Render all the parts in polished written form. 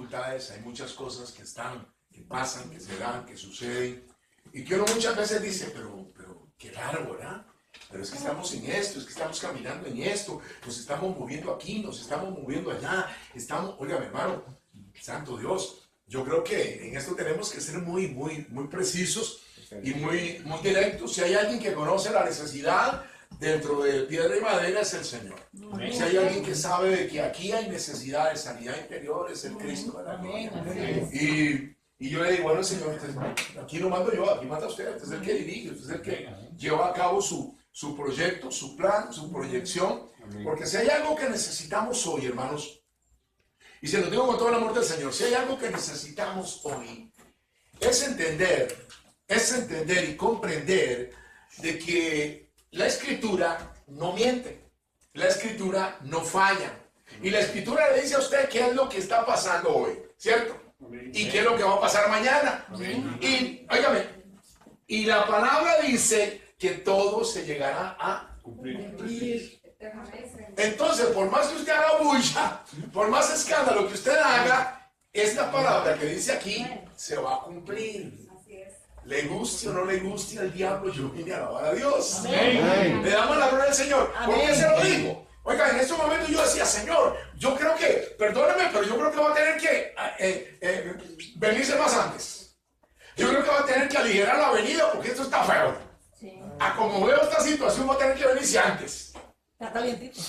dificultades, hay muchas cosas que están, que pasan, que se dan, que suceden. Y que uno muchas veces dice, pero qué raro, ¿verdad? Pero es que estamos en esto, es que estamos caminando en esto, nos estamos moviendo aquí, nos estamos moviendo allá, oiga, mi hermano, santo Dios, yo creo que en esto tenemos que ser muy precisos y muy directos. Si hay alguien que conoce la necesidad dentro de piedra y madera, es el Señor. Si hay alguien que sabe de que aquí hay necesidad de sanidad interior, es el Cristo de la gloria. Y yo le digo, bueno, Señor, aquí no mando yo, aquí manda usted es el que dirige, usted es el que lleva a cabo su proyecto, su plan, su proyección. Porque si hay algo que necesitamos hoy, hermanos, y se lo digo con todo el amor del Señor, si hay algo que necesitamos hoy, es entender y comprender de que la Escritura no miente, la Escritura no falla. Y la Escritura le dice a usted qué es lo que está pasando hoy, ¿cierto? Y qué es lo que va a pasar mañana. Y, óigame, y la palabra dice que todo se llegará a cumplir. Entonces, por más que usted haga bulla, por más escándalo que usted haga, esta palabra que dice aquí se va a cumplir. Le guste o no le guste al diablo, yo vine a alabar a Dios. Amén. Le damos la gloria al Señor. ¿Por qué se lo digo? Oiga, en este momento yo decía, Señor, yo creo que, perdóname, pero yo creo que va a tener que venirse más antes. Yo creo que va a tener que aligerar la venida porque esto está feo. A como veo esta situación, va a tener que venirse antes. Está calientito.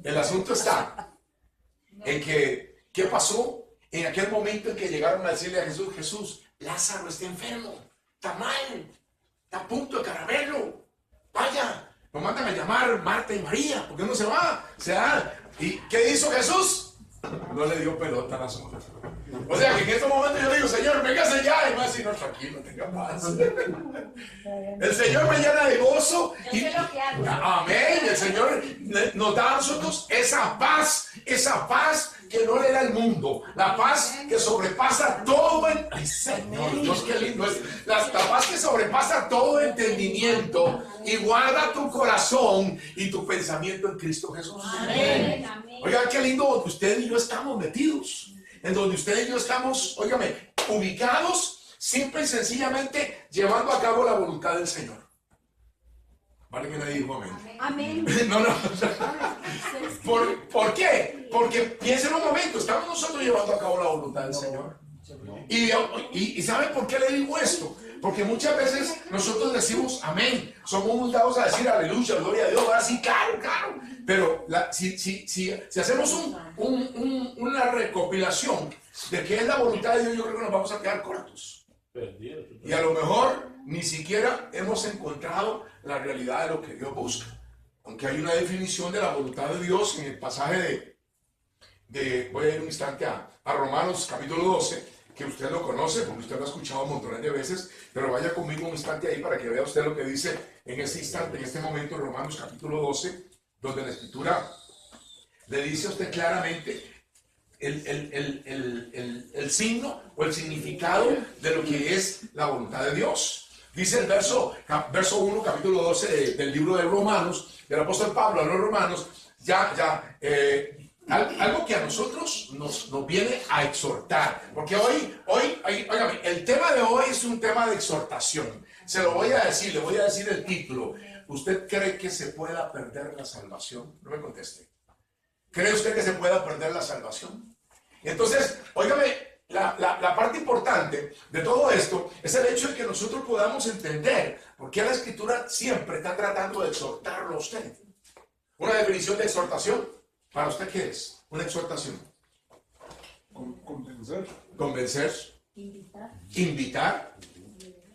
El asunto está en que, ¿qué pasó en aquel momento en que llegaron a decirle a Jesús, Jesús, Lázaro está enfermo, está mal, está a punto de caramelo, vaya, nos mandan a llamar Marta y María, ¿por qué no se va? ¿Y qué hizo Jesús? No le dio pelota a las hojas. O sea que en estos momentos yo digo, Señor, véngase ya, y me va a decir, no, tranquilo, tenga paz. El Señor me llena de gozo. Y, amén, el Señor nos da a nosotros esa paz que no le da el mundo, la paz que sobrepasa todo ay Señor, Dios, qué lindo es, la paz que sobrepasa todo entendimiento y guarda tu corazón y tu pensamiento en Cristo Jesús. Amén. Oigan, qué lindo donde usted y yo estamos metidos, en donde usted y yo estamos, óigame, ubicados, simple y sencillamente llevando a cabo la voluntad del Señor. Vale que nadie dijo amén. Amén. No. ¿Por qué? Porque piensen un momento, estamos nosotros llevando a cabo la voluntad del Señor. Y ¿saben por qué le digo esto? Porque muchas veces nosotros decimos amén, somos muy dados a decir aleluya, gloria a Dios, ahora sí, claro. Pero si hacemos una recopilación de qué es la voluntad de Dios, yo creo que nos vamos a quedar cortos. Y a lo mejor ni siquiera hemos encontrado la realidad de lo que Dios busca. Aunque hay una definición de la voluntad de Dios en el pasaje voy a ir un instante a Romanos capítulo 12, que usted lo conoce porque usted lo ha escuchado montones de veces, pero vaya conmigo un instante ahí para que vea usted lo que dice en este instante, en este momento, en Romanos capítulo 12, donde la Escritura le dice a usted claramente el signo o el significado de lo que es la voluntad de Dios. Dice el verso 1, capítulo 12 del libro de Romanos, del apóstol Pablo a los romanos, algo que a nosotros nos viene a exhortar, porque hoy, óigame, el tema de hoy es un tema de exhortación. Se lo voy a decir, le voy a decir el título. ¿Usted cree que se pueda perder la salvación? No me conteste. ¿Cree usted que se pueda perder la salvación? Entonces, óigame, la parte importante de todo esto es el hecho de que nosotros podamos entender por qué la Escritura siempre está tratando de exhortarlo a usted. Una definición de exhortación, ¿para usted qué es? Una exhortación. Convencer. Convencer. Invitar.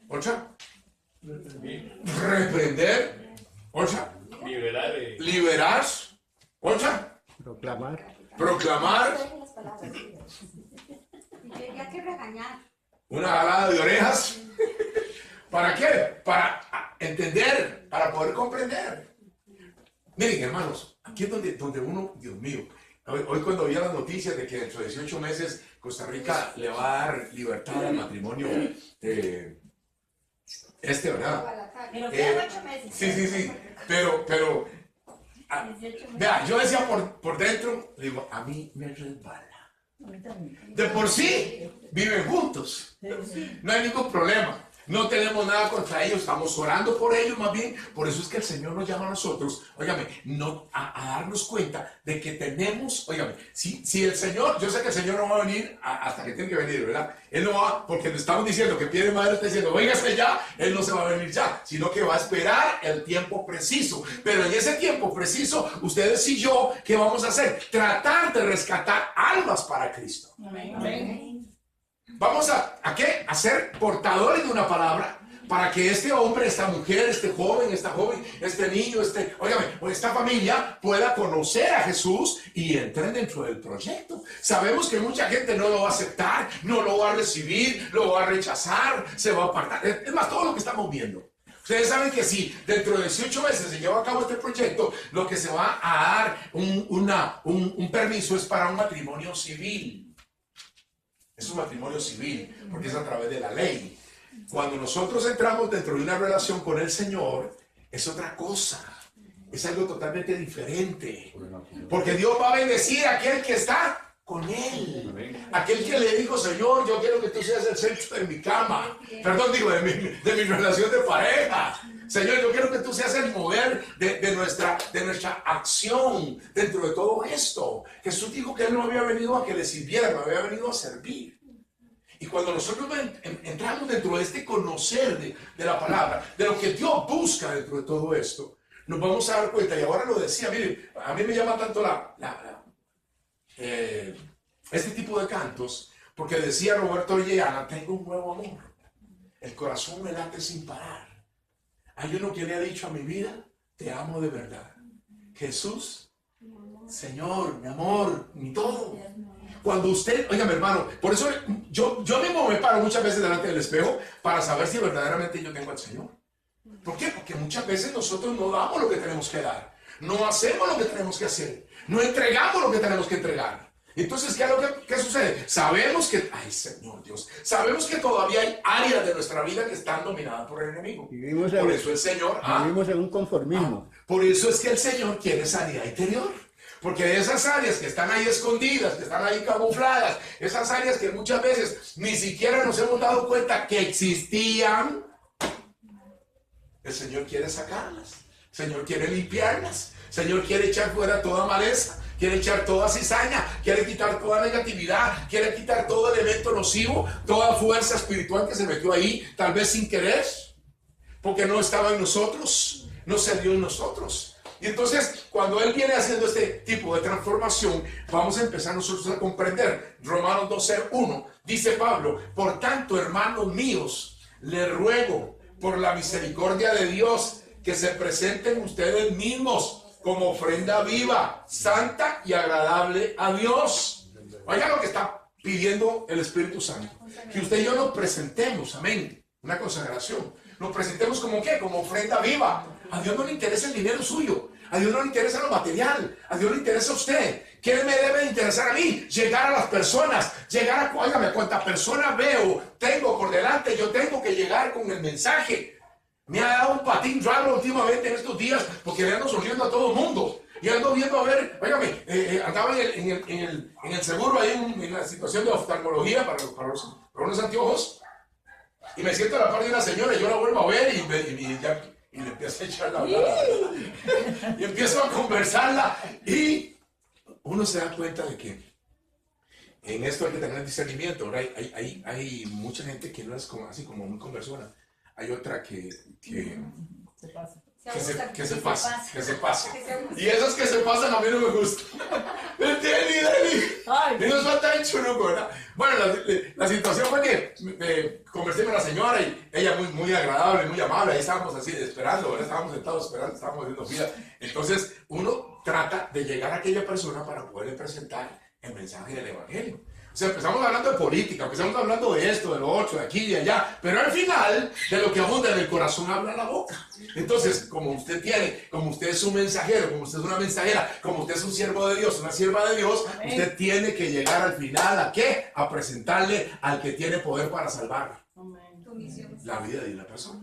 ¿Ocha? Reprender. ¿Ocha? Liberar. ¿Ocha? Proclamar. Hay que regañar. Una jalada de orejas. ¿Para qué? Para entender, para poder comprender. Miren, hermanos, aquí es donde uno, Dios mío, hoy cuando oía las noticias de que dentro de 18 meses Costa Rica le va a dar libertad al matrimonio, ¿verdad? Pero quedan 8 meses. Sí, pero vea, yo decía por dentro, digo, a mí me resbala. De por sí viven juntos. No hay ningún problema. No tenemos nada contra ellos, estamos orando por ellos más bien. Por eso es que el Señor nos llama a nosotros, óigame, no, a darnos cuenta de que tenemos, óigame, si el Señor, yo sé que el Señor no va a venir hasta que tiene que venir, ¿verdad? Él no va, porque le estamos diciendo que Pie Madre está diciendo, véngase ya, Él no se va a venir ya, sino que va a esperar el tiempo preciso. Pero en ese tiempo preciso, ustedes y yo, ¿qué vamos a hacer? Tratar de rescatar almas para Cristo. Amén. Amén. Vamos a ¿qué? A ser portadores de una palabra para que este hombre, esta mujer, este joven, esta joven, este niño, óigame, esta familia pueda conocer a Jesús y entren dentro del proyecto. Sabemos que mucha gente no lo va a aceptar, no lo va a recibir, lo va a rechazar, se va a apartar. Es más, todo lo que estamos viendo. Ustedes saben que si dentro de 18 meses se lleva a cabo este proyecto, lo que se va a dar un permiso es para un matrimonio civil. Es un matrimonio civil, porque es a través de la ley. Cuando nosotros entramos dentro de una relación con el Señor, es otra cosa. Es algo totalmente diferente. Porque Dios va a bendecir a aquel que está con Él. Aquel que le dijo, Señor, yo quiero que tú seas el centro de mi cama. Perdón, digo, de mi relación de pareja. Señor, yo quiero que tú seas el mover de nuestra acción dentro de todo esto. Jesús dijo que Él no había venido a que le sirviera, no había venido a servir. Y cuando nosotros entramos dentro de este conocer de la palabra, de lo que Dios busca dentro de todo esto, nos vamos a dar cuenta, y ahora lo decía, miren, a mí me llama tanto este tipo de cantos, porque decía Roberto Orellana, tengo un nuevo amor, el corazón me late sin parar. Hay uno que le ha dicho a mi vida, te amo de verdad. Jesús, Señor, mi amor, mi todo. Cuando usted, oiga mi hermano, por eso yo mismo me paro muchas veces delante del espejo para saber si verdaderamente yo tengo al Señor. ¿Por qué? Porque muchas veces nosotros no damos lo que tenemos que dar, no hacemos lo que tenemos que hacer, no entregamos lo que tenemos que entregar. Entonces, ¿qué sucede? Sabemos que, ay Señor Dios, sabemos que todavía hay áreas de nuestra vida que están dominadas por el enemigo. Por eso el Señor, vivimos en un conformismo. Por eso es que el Señor quiere sanidad interior. Porque de esas áreas que están ahí escondidas, que están ahí camufladas, esas áreas que muchas veces ni siquiera nos hemos dado cuenta que existían, el Señor quiere sacarlas, el Señor quiere limpiarlas, el Señor quiere echar fuera toda maleza, quiere echar toda cizaña, quiere quitar toda negatividad, quiere quitar todo elemento nocivo, toda fuerza espiritual que se metió ahí, tal vez sin querer, porque no estaba en nosotros, no se dio en nosotros. Y entonces, cuando Él viene haciendo este tipo de transformación, vamos a empezar nosotros a comprender. Romanos 12:1 dice Pablo, por tanto, hermanos míos, les ruego por la misericordia de Dios que se presenten ustedes mismos como ofrenda viva, santa y agradable a Dios. Oiga lo que está pidiendo el Espíritu Santo. Que usted y yo nos presentemos, amén, una consagración. Nos presentemos como ¿qué? Como ofrenda viva. A Dios no le interesa el dinero suyo. A Dios no le interesa lo material. A Dios le interesa a usted. ¿Qué me debe interesar a mí? Llegar a las personas. Llegar a, óigame, cuántas personas veo, tengo por delante. Yo tengo que llegar con el mensaje. Me ha dado un patín raro últimamente en estos días porque le ando sonriendo a todo el mundo. Y ando viendo a ver, óigame, andaba en el seguro ahí en la situación de oftalmología para unos anteojos. Y me siento a la par de una señora y yo la vuelvo a ver y le empiezo a echar la hablada. Y empiezo a conversarla y uno se da cuenta de que en esto hay que tener discernimiento. Ahora hay mucha gente que no es así como muy conversona. Hay otra que se pasa. Y esas que se pasan a mí no me gustan. Y nos falta el churuco, ¿verdad? Bueno, la situación fue que conversé con la señora y ella muy agradable, muy amable. Ahí estábamos así esperando, ¿verdad? Estábamos sentados esperando, estábamos haciendo vida. Entonces uno trata de llegar a aquella persona para poderle presentar el mensaje del Evangelio. O sea, empezamos hablando de política, empezamos hablando de esto, de lo otro, de aquí y de allá, pero al final, de lo que abunda en el corazón habla la boca. Entonces, como usted es un mensajero, como usted es una mensajera, como usted es un siervo de Dios, una sierva de Dios, amén, usted tiene que llegar al final, ¿a qué? A presentarle al que tiene poder para salvar la vida de una persona,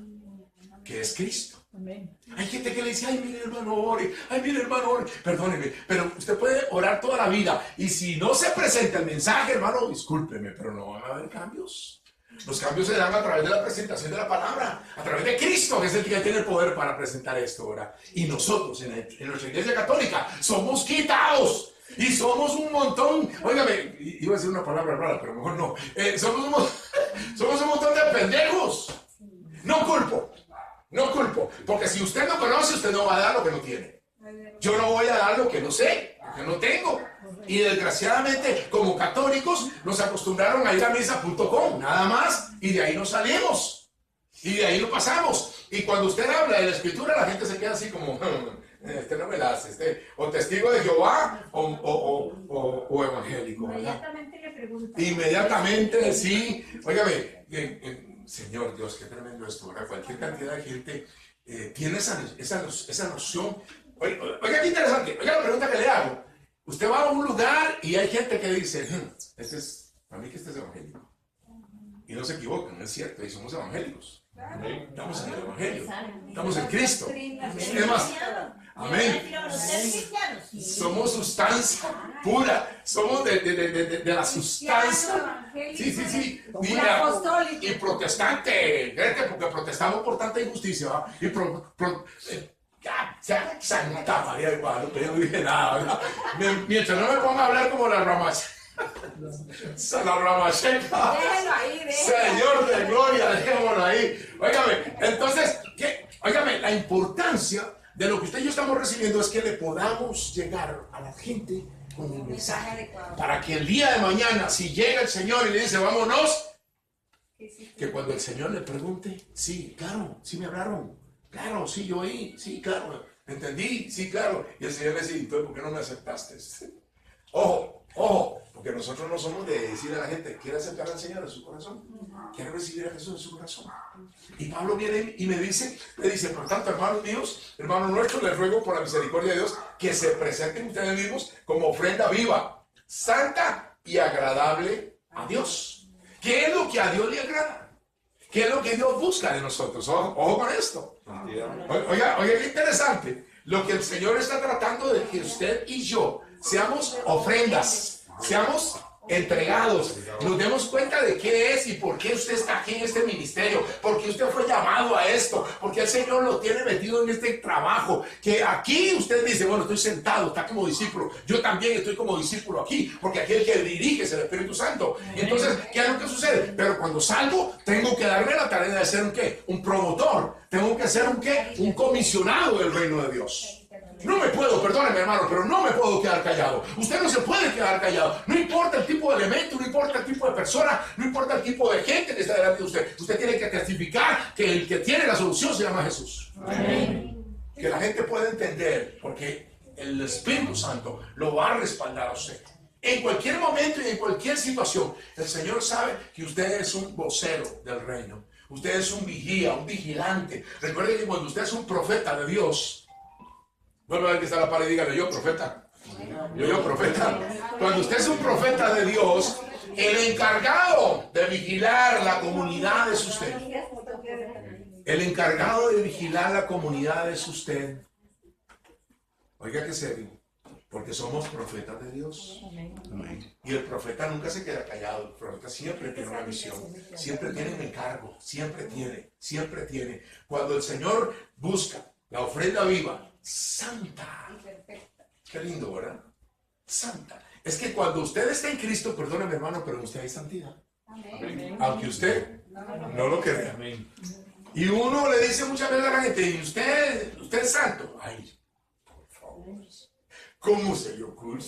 que es Cristo. Amén. Hay gente que le dice, ay, mire hermano, ore, ay, mire hermano, ore. Perdóneme, pero usted puede orar toda la vida. Y si no se presenta el mensaje, hermano, discúlpeme, pero no van a haber cambios. Los cambios se dan a través de la presentación de la palabra, a través de Cristo, que es el que tiene el poder para presentar esto, ¿verdad? Y nosotros en nuestra iglesia católica somos quitados. Y somos un montón, óigame, iba a decir una palabra rara, pero mejor no. Somos un montón de pendejos. No culpo, porque si usted no conoce, usted no va a dar lo que no tiene. Yo no voy a dar lo que no sé, lo que no tengo. Y desgraciadamente, como católicos, nos acostumbraron a ir a misa.com, nada más, y de ahí nos salimos. Y de ahí lo pasamos. Y cuando usted habla de la escritura, la gente se queda así como, no me la hace, o testigo de Jehová o evangélico, ¿verdad? Inmediatamente le preguntan. Inmediatamente, sí. Óigame, Señor Dios, qué tremendo esto, ¿verdad? Cualquier cantidad de gente tiene esa noción. Oiga, qué interesante. Oiga, la pregunta que le hago. Usted va a un lugar y hay gente que dice, para mí que este es evangélico. Y no se equivocan, es cierto, y somos evangélicos. Estamos en el Evangelio, estamos en Cristo. Es más, amén. Somos sustancia pura, somos de la sustancia. Sí. Y protestante, porque protestamos por tanta injusticia. ¿Va? Santa María de Guadalupe, yo no dije nada, ¿verdad? Mientras no me ponga a hablar como la ramas. La ramacheca. Señor de gloria, dejémoslo ahí. Óigame, entonces, óigame, la importancia de lo que usted y yo estamos recibiendo es que le podamos llegar a la gente con el mensaje. Para que el día de mañana, si llega el Señor y le dice, vámonos, que cuando el Señor le pregunte, sí, claro, sí me hablaron, claro, sí, yo oí, sí, claro, entendí, sí, claro. Y el Señor le dice, ¿por qué no me aceptaste? Ojo, porque nosotros no somos de decirle a la gente, ¿quiere aceptar al Señor en su corazón? ¿Quiere recibir a Jesús en su corazón? Y Pablo viene y le dice, por tanto, hermanos míos, hermanos nuestros, les ruego por la misericordia de Dios que se presenten ustedes mismos como ofrenda viva, santa y agradable a Dios. ¿Qué es lo que a Dios le agrada? ¿Qué es lo que Dios busca de nosotros? Ojo con esto. Oiga, qué interesante. Lo que el Señor está tratando de que usted y yo seamos ofrendas, seamos entregados, nos demos cuenta de qué es y por qué usted está aquí en este ministerio, por qué usted fue llamado a esto, porque el Señor lo tiene metido en este trabajo, que aquí usted dice, bueno, estoy sentado, está como discípulo, yo también estoy como discípulo aquí, porque aquí el que dirige es el Espíritu Santo. Y entonces, ¿qué es lo que sucede? Pero cuando salgo, tengo que darme la tarea de ser un ¿qué? Un promotor, tengo que ser un ¿qué? Un comisionado del reino de Dios. No me puedo, perdóneme hermano, pero no me puedo quedar callado. Usted no se puede quedar callado. No importa el tipo de elemento, no importa el tipo de persona, no importa el tipo de gente que está delante de usted. Usted tiene que testificar que el que tiene la solución se llama Jesús. Amén. Que la gente pueda entender, porque el Espíritu Santo lo va a respaldar a usted. En cualquier momento y en cualquier situación, el Señor sabe que usted es un vocero del reino. Usted es un vigía, un vigilante. Recuerde que cuando usted es un profeta de Dios, vuelve a ver que está la pared y dígale, yo profeta. Yo profeta. Cuando usted es un profeta de Dios, el encargado de vigilar la comunidad es usted. El encargado de vigilar la comunidad es usted. Oiga que serio, porque somos profetas de Dios. Y el profeta nunca se queda callado. El profeta siempre tiene una misión, siempre tiene un encargo, siempre tiene. Cuando el Señor busca la ofrenda viva, santa. Qué lindo, ¿verdad? Santa. Es que cuando usted está en Cristo, perdóneme hermano, pero en usted hay santidad. Amén. Aunque usted no lo crea. Amén. Y uno le dice muchas veces a la gente, ¿y usted es santo? Ay, por favor. ¿Cómo se le ocurre?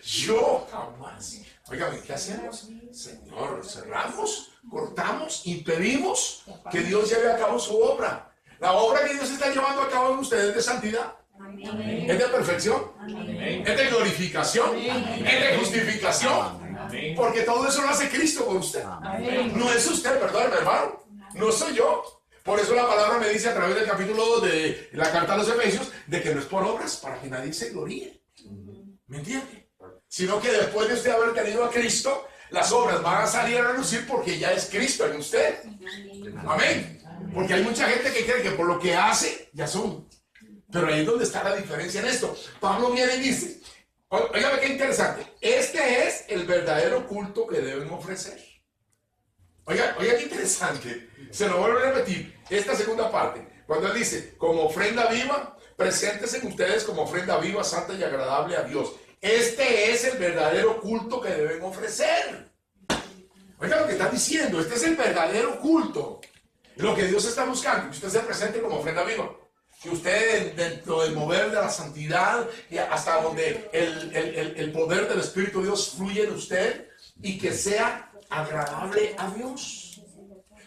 Yo jamás. Óigame, ¿qué hacemos? Señor, cerramos, cortamos, impedimos que Dios lleve a cabo su obra. La obra que Dios está llevando a cabo en ustedes es de santidad. Amén. Es de perfección. Amén. Es de glorificación. Amén. Es de justificación. Amén. Porque todo eso lo hace Cristo por usted. Amén. No es usted, perdóneme hermano. No soy yo. Por eso la palabra me dice a través del capítulo 2 de la carta a los Efesios de que no es por obras para que nadie se gloríe. ¿Me entiende? Sino que después de usted haber tenido a Cristo, las obras van a salir a relucir porque ya es Cristo en usted. Amén. Porque hay mucha gente que cree que por lo que hace, ya son. Pero ahí es donde está la diferencia en esto. Pablo viene y dice, oiga qué interesante, este es el verdadero culto que deben ofrecer. Oiga qué interesante, se lo vuelvo a repetir, esta segunda parte, cuando él dice, como ofrenda viva, preséntense ustedes como ofrenda viva, santa y agradable a Dios. Este es el verdadero culto que deben ofrecer. Oiga lo que está diciendo, este es el verdadero culto. Lo que Dios está buscando, que usted se presente como ofrenda viva. Que usted dentro del mover de la santidad, hasta donde el poder del Espíritu de Dios fluye en usted y que sea agradable a Dios.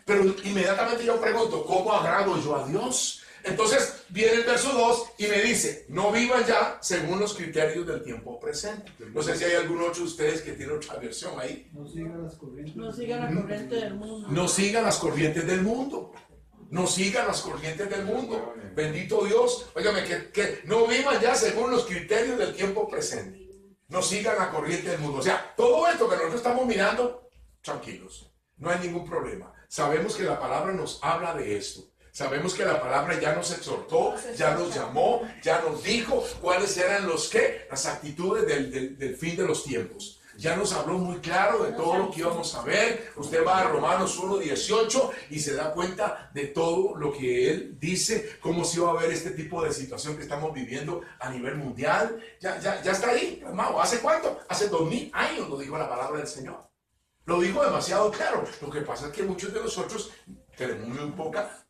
Pero inmediatamente yo pregunto, ¿cómo agrado yo a Dios? Entonces viene el verso 2 y me dice, no vivan ya según los criterios del tiempo presente. No sé si hay alguno otro de ustedes que tiene otra versión ahí. No sigan las corrientes. No sigan la corriente del mundo. No sigan las corrientes del mundo. No sigan las corrientes del mundo. Bendito Dios. Óigame, que no vivan ya según los criterios del tiempo presente. No sigan la corriente del mundo. O sea, todo esto que nosotros estamos mirando, tranquilos. No hay ningún problema. Sabemos que la palabra nos habla de esto. Sabemos que la palabra ya nos exhortó, ya nos llamó, ya nos dijo cuáles eran las actitudes del fin de los tiempos. Ya nos habló muy claro de todo lo que íbamos a ver. Usted va a Romanos 1:18 y se da cuenta de todo lo que él dice, cómo se iba a ver este tipo de situación que estamos viviendo a nivel mundial. Ya está ahí, hermano. ¿Hace cuánto? Hace 2000 años lo dijo la palabra del Señor. Lo dijo demasiado claro. Lo que pasa es que muchos de nosotros tenemos muy poca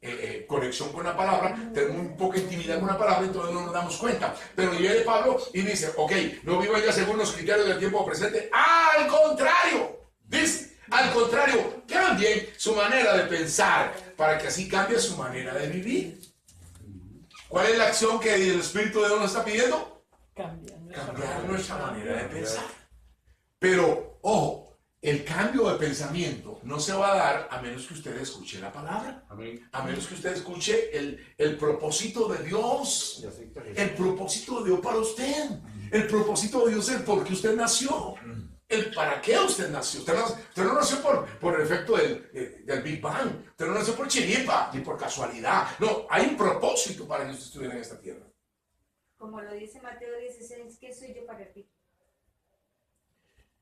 conexión con la palabra, tenemos muy poca intimidad con la palabra, entonces no nos damos cuenta. Pero viene Pablo y dice, ok, no vivan ya según los criterios del tiempo presente. Al contrario, dice, al contrario, cambien su manera de pensar para que así cambie su manera de vivir. ¿Cuál es la acción que el Espíritu de Dios nos está pidiendo? Cambiar nuestra manera de pensar. Pero, ojo, el cambio de pensamiento no se va a dar a menos que usted escuche la palabra. Amén. A menos que usted escuche el propósito de Dios. El propósito de Dios para usted. El propósito de Dios es el por qué usted nació. El para qué usted nació. Usted no nació por el efecto del Big Bang. Usted no nació por chiripa ni por casualidad. No, hay un propósito para que usted estuviera en esta tierra. Como lo dice Mateo 16, ¿qué soy yo para ti?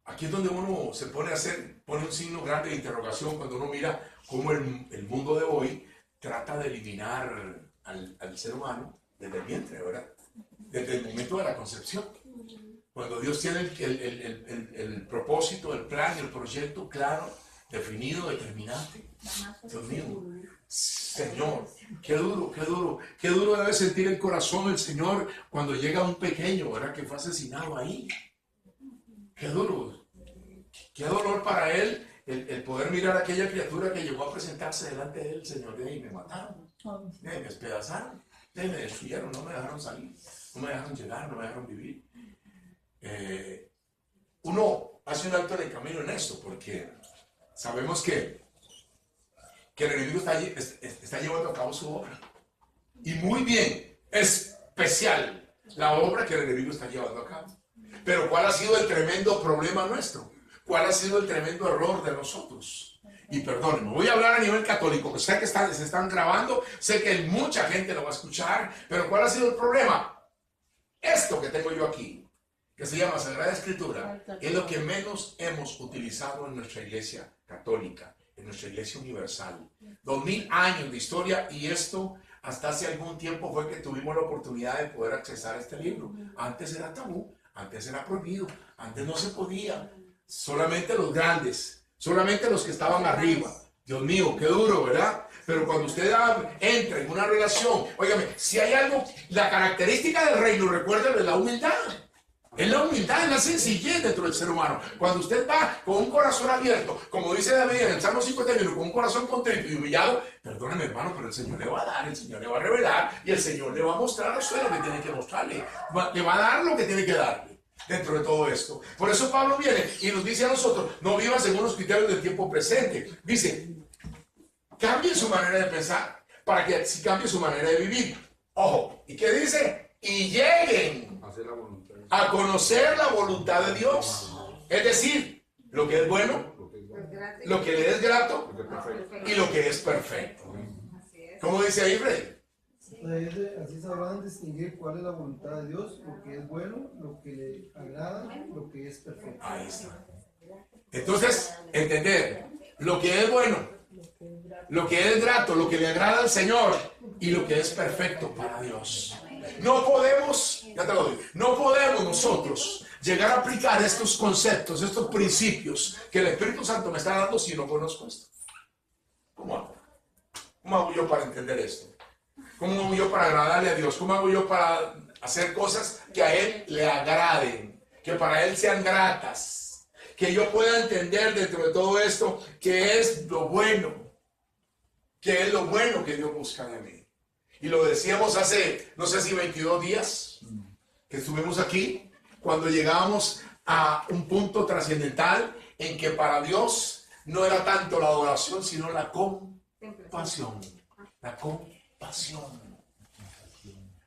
Aquí es donde uno se pone un signo grande de interrogación cuando uno mira cómo el mundo de hoy trata de eliminar al ser humano desde el vientre, ¿verdad? Desde el momento de la concepción. Cuando Dios tiene el propósito, el plan, el proyecto claro, definido, determinante. Dios mío, Señor, qué duro debe sentir el corazón del Señor cuando llega un pequeño, ¿verdad? Que fue asesinado ahí. Qué duro, qué dolor para él el poder mirar a aquella criatura que llegó a presentarse delante de él, Señor, y me mataron, me despedazaron, me destruyeron, no me dejaron salir, no me dejaron llegar, no me dejaron vivir. Uno hace un alto de camino en esto, porque sabemos que el enemigo está llevando a cabo su obra. Y muy bien, especial la obra que el enemigo está llevando a cabo. Pero ¿cuál ha sido el tremendo problema nuestro? ¿Cuál ha sido el tremendo error de nosotros? Y perdónenme, voy a hablar a nivel católico, que sé que se están grabando, sé que mucha gente lo va a escuchar, pero ¿cuál ha sido el problema? Esto que tengo yo aquí, que se llama Sagrada Escritura, es lo que menos hemos utilizado en nuestra iglesia católica, en nuestra iglesia universal. 2000 años de historia, y esto hasta hace algún tiempo fue que tuvimos la oportunidad de poder accesar a este libro. Antes era tabú. Antes era prohibido, antes no se podía, solamente los grandes, solamente los que estaban arriba. Dios mío, qué duro, ¿verdad? Pero cuando usted entra en una relación, óigame, si hay algo, la característica del reino, recuérdelo, es la humildad. Es la humildad, es la sencillez dentro del ser humano. Cuando usted va con un corazón abierto, como dice David en el Salmo 51, con un corazón contento y humillado, perdóneme hermano, pero el Señor le va a dar, el Señor le va a revelar y el Señor le va a mostrar a usted lo que tiene que mostrarle. Le va a dar lo que tiene que darle dentro de todo esto. Por eso Pablo viene y nos dice a nosotros, no vivan según los criterios del tiempo presente. Dice, cambien su manera de pensar para que así cambie su manera de vivir. Ojo, ¿y qué dice? Y lleguen a conocer la voluntad de Dios. Es decir, lo que es bueno, lo que le es grato y lo que es perfecto. ¿Cómo dice ahí, Freddy? Así sabrán distinguir cuál es la voluntad de Dios, lo que es bueno, lo que le agrada, lo que es perfecto. Ahí está. Entonces, entender lo que es bueno, lo que es grato, lo que le agrada al Señor y lo que es perfecto para Dios. No podemos, ya te lo digo, no podemos nosotros llegar a aplicar estos conceptos, estos principios que el Espíritu Santo me está dando si no conozco esto. ¿Cómo hago? ¿Cómo hago yo para entender esto? ¿Cómo hago yo para agradarle a Dios? ¿Cómo hago yo para hacer cosas que a Él le agraden? Que para Él sean gratas. Que yo pueda entender dentro de todo esto que es lo bueno. Que es lo bueno que Dios busca de mí. Y lo decíamos hace, no sé si 22 días que estuvimos aquí, cuando llegábamos a un punto trascendental en que para Dios no era tanto la adoración, sino la compasión. La compasión.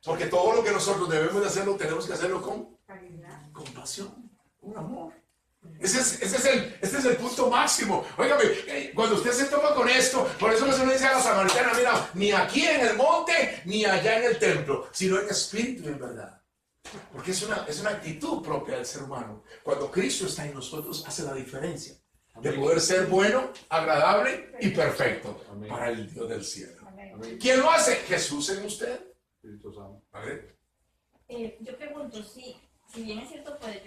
Porque todo lo que nosotros debemos de hacerlo, tenemos que hacerlo con compasión, con amor. Este es el punto máximo. Óigame, cuando usted se toma con esto, por eso no se le dice a la samaritana, mira, ni aquí en el monte, ni allá en el templo, sino en espíritu y en verdad. Porque es una actitud propia del ser humano. Cuando Cristo está en nosotros, hace la diferencia de poder ser bueno, agradable y perfecto para el Dios del cielo. ¿Quién lo hace? Jesús en usted. ¿Vale? Yo pregunto, si bien es cierto, pues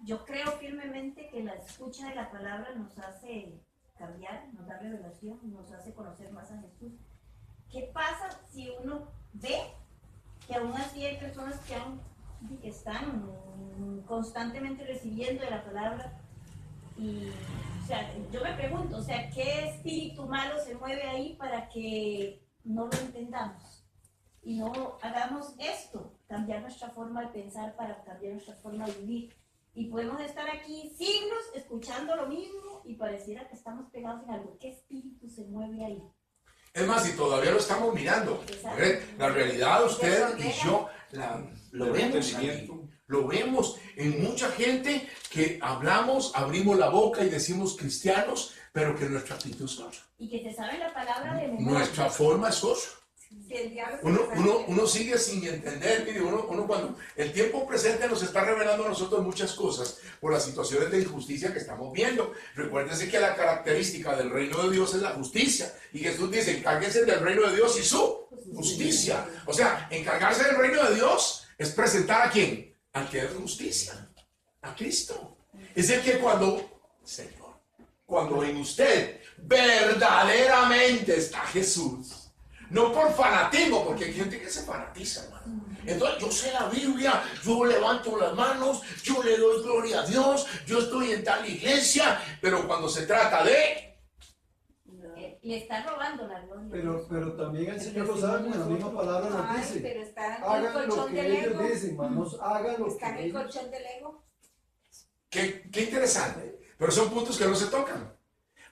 yo creo firmemente que la escucha de la palabra nos hace cambiar, nos da revelación, nos hace conocer más a Jesús. ¿Qué pasa si uno ve que aún así hay personas que están constantemente recibiendo de la palabra? Y, o sea, yo me pregunto, o sea, ¿qué espíritu malo se mueve ahí para que no lo entendamos? Y no hagamos esto, cambiar nuestra forma de pensar para cambiar nuestra forma de vivir. Y podemos estar aquí siglos escuchando lo mismo y pareciera que estamos pegados en algo. ¿Qué espíritu se mueve ahí? Es más, y todavía lo estamos mirando. La realidad, usted y yo lo vemos aquí. Lo vemos en mucha gente que hablamos, abrimos la boca y decimos cristianos, pero que nuestra actitud es otra. Y que se sabe la palabra de memoria. Nuestra forma es otra. Uno sigue sin entender, mire, uno cuando el tiempo presente nos está revelando a nosotros muchas cosas por las situaciones de injusticia que estamos viendo. Recuérdense que la característica del reino de Dios es la justicia. Y Jesús dice, encárguense del reino de Dios y su justicia. O sea, encargarse del reino de Dios es presentar a quién, al que es justicia, a Cristo. Es el que cuando en usted verdaderamente está Jesús, no por fanatismo, porque hay gente que se fanatiza, hermano. Entonces, yo sé la Biblia, yo levanto las manos, yo le doy gloria a Dios, yo estoy en tal iglesia, pero cuando se trata de... Le está robando la gloria. Pero también el Señor lo sabe, en la misma palabra nos dice. Pero está en el Hagan lo colchón que del ellos ego. dicen, manos, hagan lo Está en que el ellos... colchón del ego. Qué interesante, pero son puntos que no se tocan.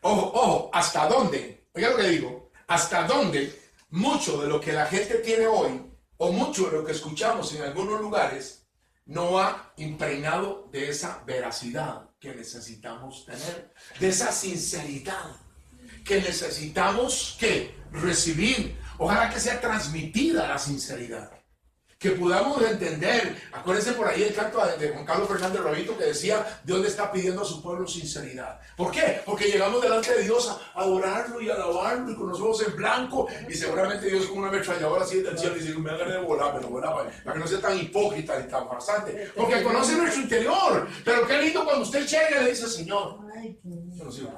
Ojo, ¿hasta dónde? Oiga lo que digo, ¿hasta dónde mucho de lo que la gente tiene hoy, o mucho de lo que escuchamos en algunos lugares, no ha impregnado de esa veracidad que necesitamos tener, de esa sinceridad que necesitamos recibir? Ojalá que sea transmitida la sinceridad, que podamos entender. Acuérdense por ahí el canto de Juan Carlos Fernández Rabito que decía, Dios le está pidiendo a su pueblo sinceridad. ¿Por qué? Porque llegamos delante de Dios a adorarlo y alabarlo y con los ojos en blanco, y seguramente Dios con una ametralladora así del cielo dice, me hagan de volar, para que no sea tan hipócrita ni tan farsante, porque conoce nuestro interior. Pero qué lindo cuando usted llega y le dice, Señor, yo no sigo.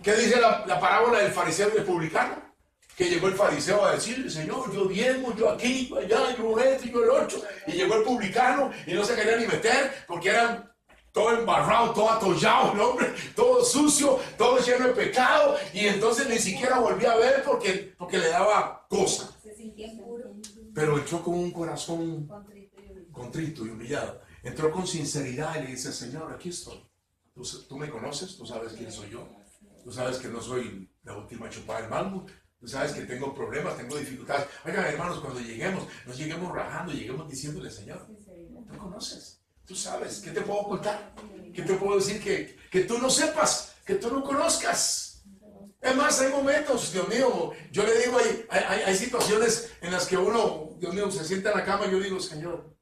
¿Qué dice la parábola del fariseo y del publicano? Que llegó el fariseo a decirle, Señor, yo diezmo, yo aquí, allá, yo esto, yo el otro. Y llegó el publicano y no se quería ni meter porque eran todo embarrado, todo atollado, el hombre, todo sucio, todo lleno de pecado. Y entonces ni siquiera volvía a ver porque le daba cosa. Se sentía puro. Pero entró con un corazón contrito y humillado. Entró con sinceridad y le dice, Señor, aquí estoy. Tú me conoces, tú sabes quién soy yo. Tú sabes que no soy la última chupada del mango. Tú sabes que tengo problemas, tengo dificultades. Oigan, hermanos, cuando lleguemos, nos lleguemos rajando, lleguemos diciéndole, Señor, tú conoces, tú sabes, ¿qué te puedo contar? ¿Qué te puedo decir que tú no sepas, que tú no conozcas? Es más, hay momentos, Dios mío, yo le digo, hay situaciones en las que uno, Dios mío, se sienta en la cama y yo digo, Señor,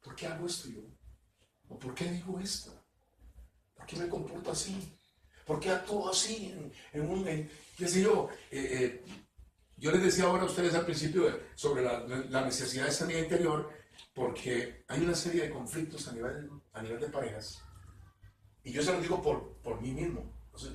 ¿por qué hago esto yo? ¿O por qué digo esto? ¿Por qué me comporto así? ¿Por qué actúo así? Qué sé yo. Yo les decía ahora a ustedes al principio sobre la necesidad de sanidad interior, porque hay una serie de conflictos a nivel de parejas. Y yo se los digo por mí mismo. O sea,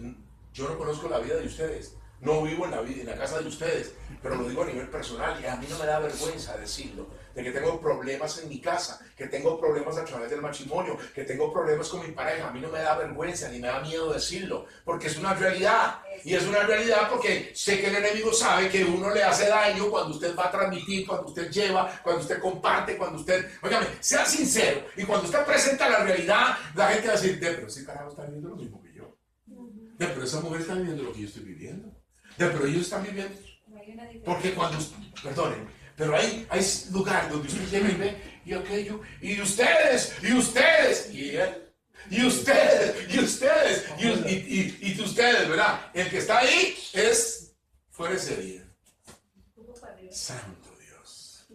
yo no conozco la vida de ustedes, no vivo en la casa de ustedes, pero lo digo a nivel personal y a mí no me da vergüenza decirlo, de que tengo problemas en mi casa, que tengo problemas a través del matrimonio, que tengo problemas con mi pareja. A mí no me da vergüenza ni me da miedo decirlo, porque es una realidad. Y es una realidad porque sé que el enemigo sabe que uno le hace daño cuando usted va a transmitir, cuando usted lleva, cuando usted comparte, cuando usted, óigame, sea sincero. Y cuando usted presenta la realidad, la gente va a decir, pero ese carajo está viviendo lo mismo que yo. Pero esa mujer está viviendo lo que yo estoy viviendo. Pero ellos están viviendo. Porque cuando, perdonen, pero hay lugares donde usted llega y ve, y aquello, y ustedes, y él, y ustedes, ¿verdad? El que está ahí fue ese día. Santo Dios.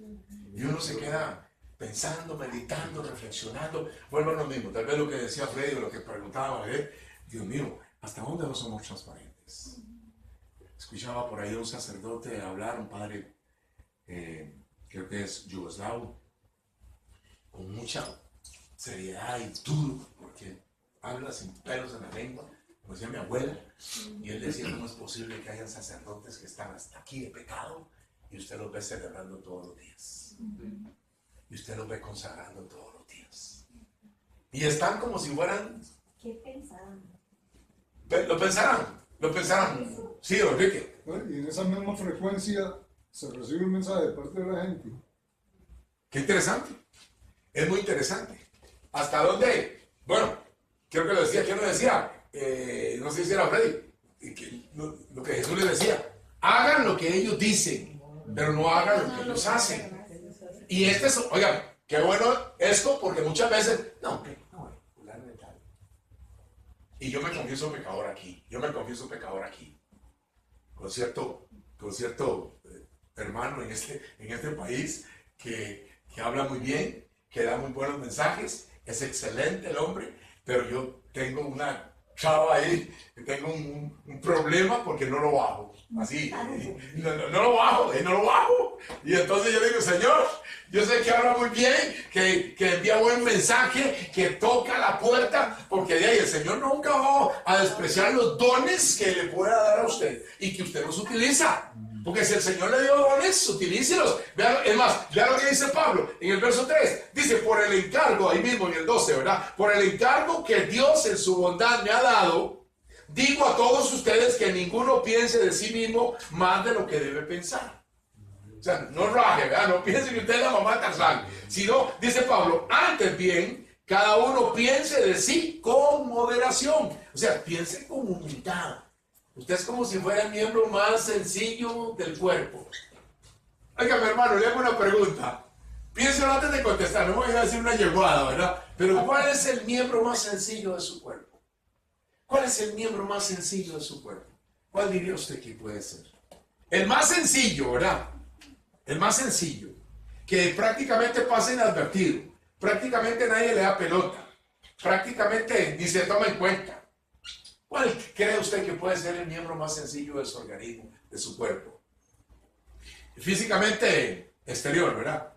Y uno se queda pensando, meditando, reflexionando. Vuelvo a lo mismo, tal vez lo que decía Freddy o lo que preguntaba, Dios mío, ¿hasta dónde no somos transparentes? Escuchaba por ahí a un sacerdote hablar, un padre, creo que es yugoslavo, con mucha seriedad y duro, porque habla sin pelos en la lengua, como decía mi abuela, y él decía, ¿cómo es posible que hayan sacerdotes que están hasta aquí de pecado y usted los ve celebrando todos los días? Y usted los ve consagrando todos los días. Y están como si fueran... ¿Qué pensaban? Lo pensarán. Sí, don Enrique. Y en esa misma frecuencia se recibe un mensaje de parte de la gente. Qué interesante. Es muy interesante. ¿Hasta dónde? Bueno, creo que lo decía. ¿Quién lo decía? No sé si era Freddy. Lo que Jesús les decía. Hagan lo que ellos dicen, pero no hagan lo que ellos hacen. Y oigan, qué bueno esto, porque muchas veces, y yo me confieso pecador aquí. Con cierto hermano en este país que habla muy bien, que da muy buenos mensajes, es excelente el hombre, pero yo tengo una chava ahí, que tengo un problema porque no lo bajo. Así, no lo bajo. Y entonces yo digo, Señor, yo sé que habla muy bien, que envía buen mensaje, que toca la puerta, porque de ahí el Señor nunca va a despreciar los dones que le pueda dar a usted y que usted los utiliza. Porque si el Señor le dio dones, utilícelos. Es más, vean lo que dice Pablo en el verso 3. Dice, por el encargo, ahí mismo en el 12, ¿verdad? Por el encargo que Dios en su bondad me ha dado, digo a todos ustedes que ninguno piense de sí mismo más de lo que debe pensar. O sea, no raje, ¿verdad? No piense que usted es la mamá de Tarzán. Sino, dice Pablo, antes bien, cada uno piense de sí con moderación. O sea, piense con humildad. Usted es como si fuera el miembro más sencillo del cuerpo. Oiga, mi hermano, le hago una pregunta. Piénselo antes de contestar, no voy a decir una yeguada, ¿verdad? Pero ¿cuál es el miembro más sencillo de su cuerpo? ¿Cuál es el miembro más sencillo de su cuerpo? ¿Cuál diría usted que puede ser? El más sencillo, ¿verdad? El más sencillo, que prácticamente pasa inadvertido. Prácticamente nadie le da pelota. Prácticamente ni se toma en cuenta. ¿Cuál cree usted que puede ser el miembro más sencillo de su organismo, de su cuerpo? Físicamente exterior, ¿verdad?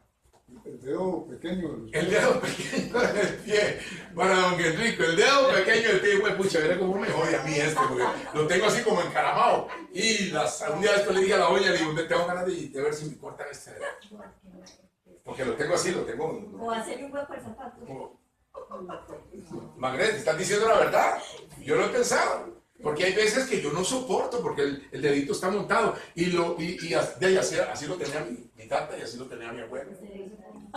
El dedo pequeño. El dedo pequeño del pie. Para don Enrique, el dedo pequeño del pie, pues, pucha, verá cómo me jode a mí porque lo tengo así como encaramado. Y un día después le dije a la uña, le digo, tengo ganas de ver si me cortan este dedo. Porque lo tengo así, O hacer un hueco al zapato. Magret, ¿estás diciendo la verdad? Yo lo he pensado. Porque hay veces que yo no soporto porque el dedito está montado. Y así lo tenía mi tata y así lo tenía mi abuelo.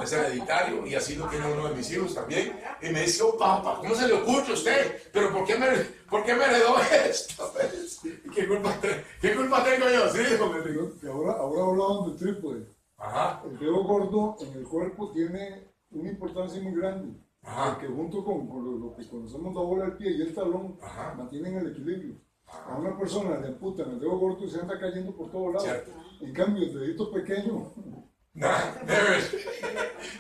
Es hereditario y así lo tiene uno de mis hijos también. Y me dice, oh papá, ¿cómo se le ocurre a usted? ¿Pero por qué me heredó esto? ¿Qué culpa tengo yo? Sí, que ahora hablaban de trípode. Ajá. El dedo gordo en el cuerpo tiene una importancia muy grande. Ajá. Porque junto con lo que conocemos la bola del pie y el talón, ajá, mantienen el equilibrio. A una persona le amputan el dedo gordo y se anda cayendo por todos lados. Cierto. En cambio, el dedito pequeño, Nah,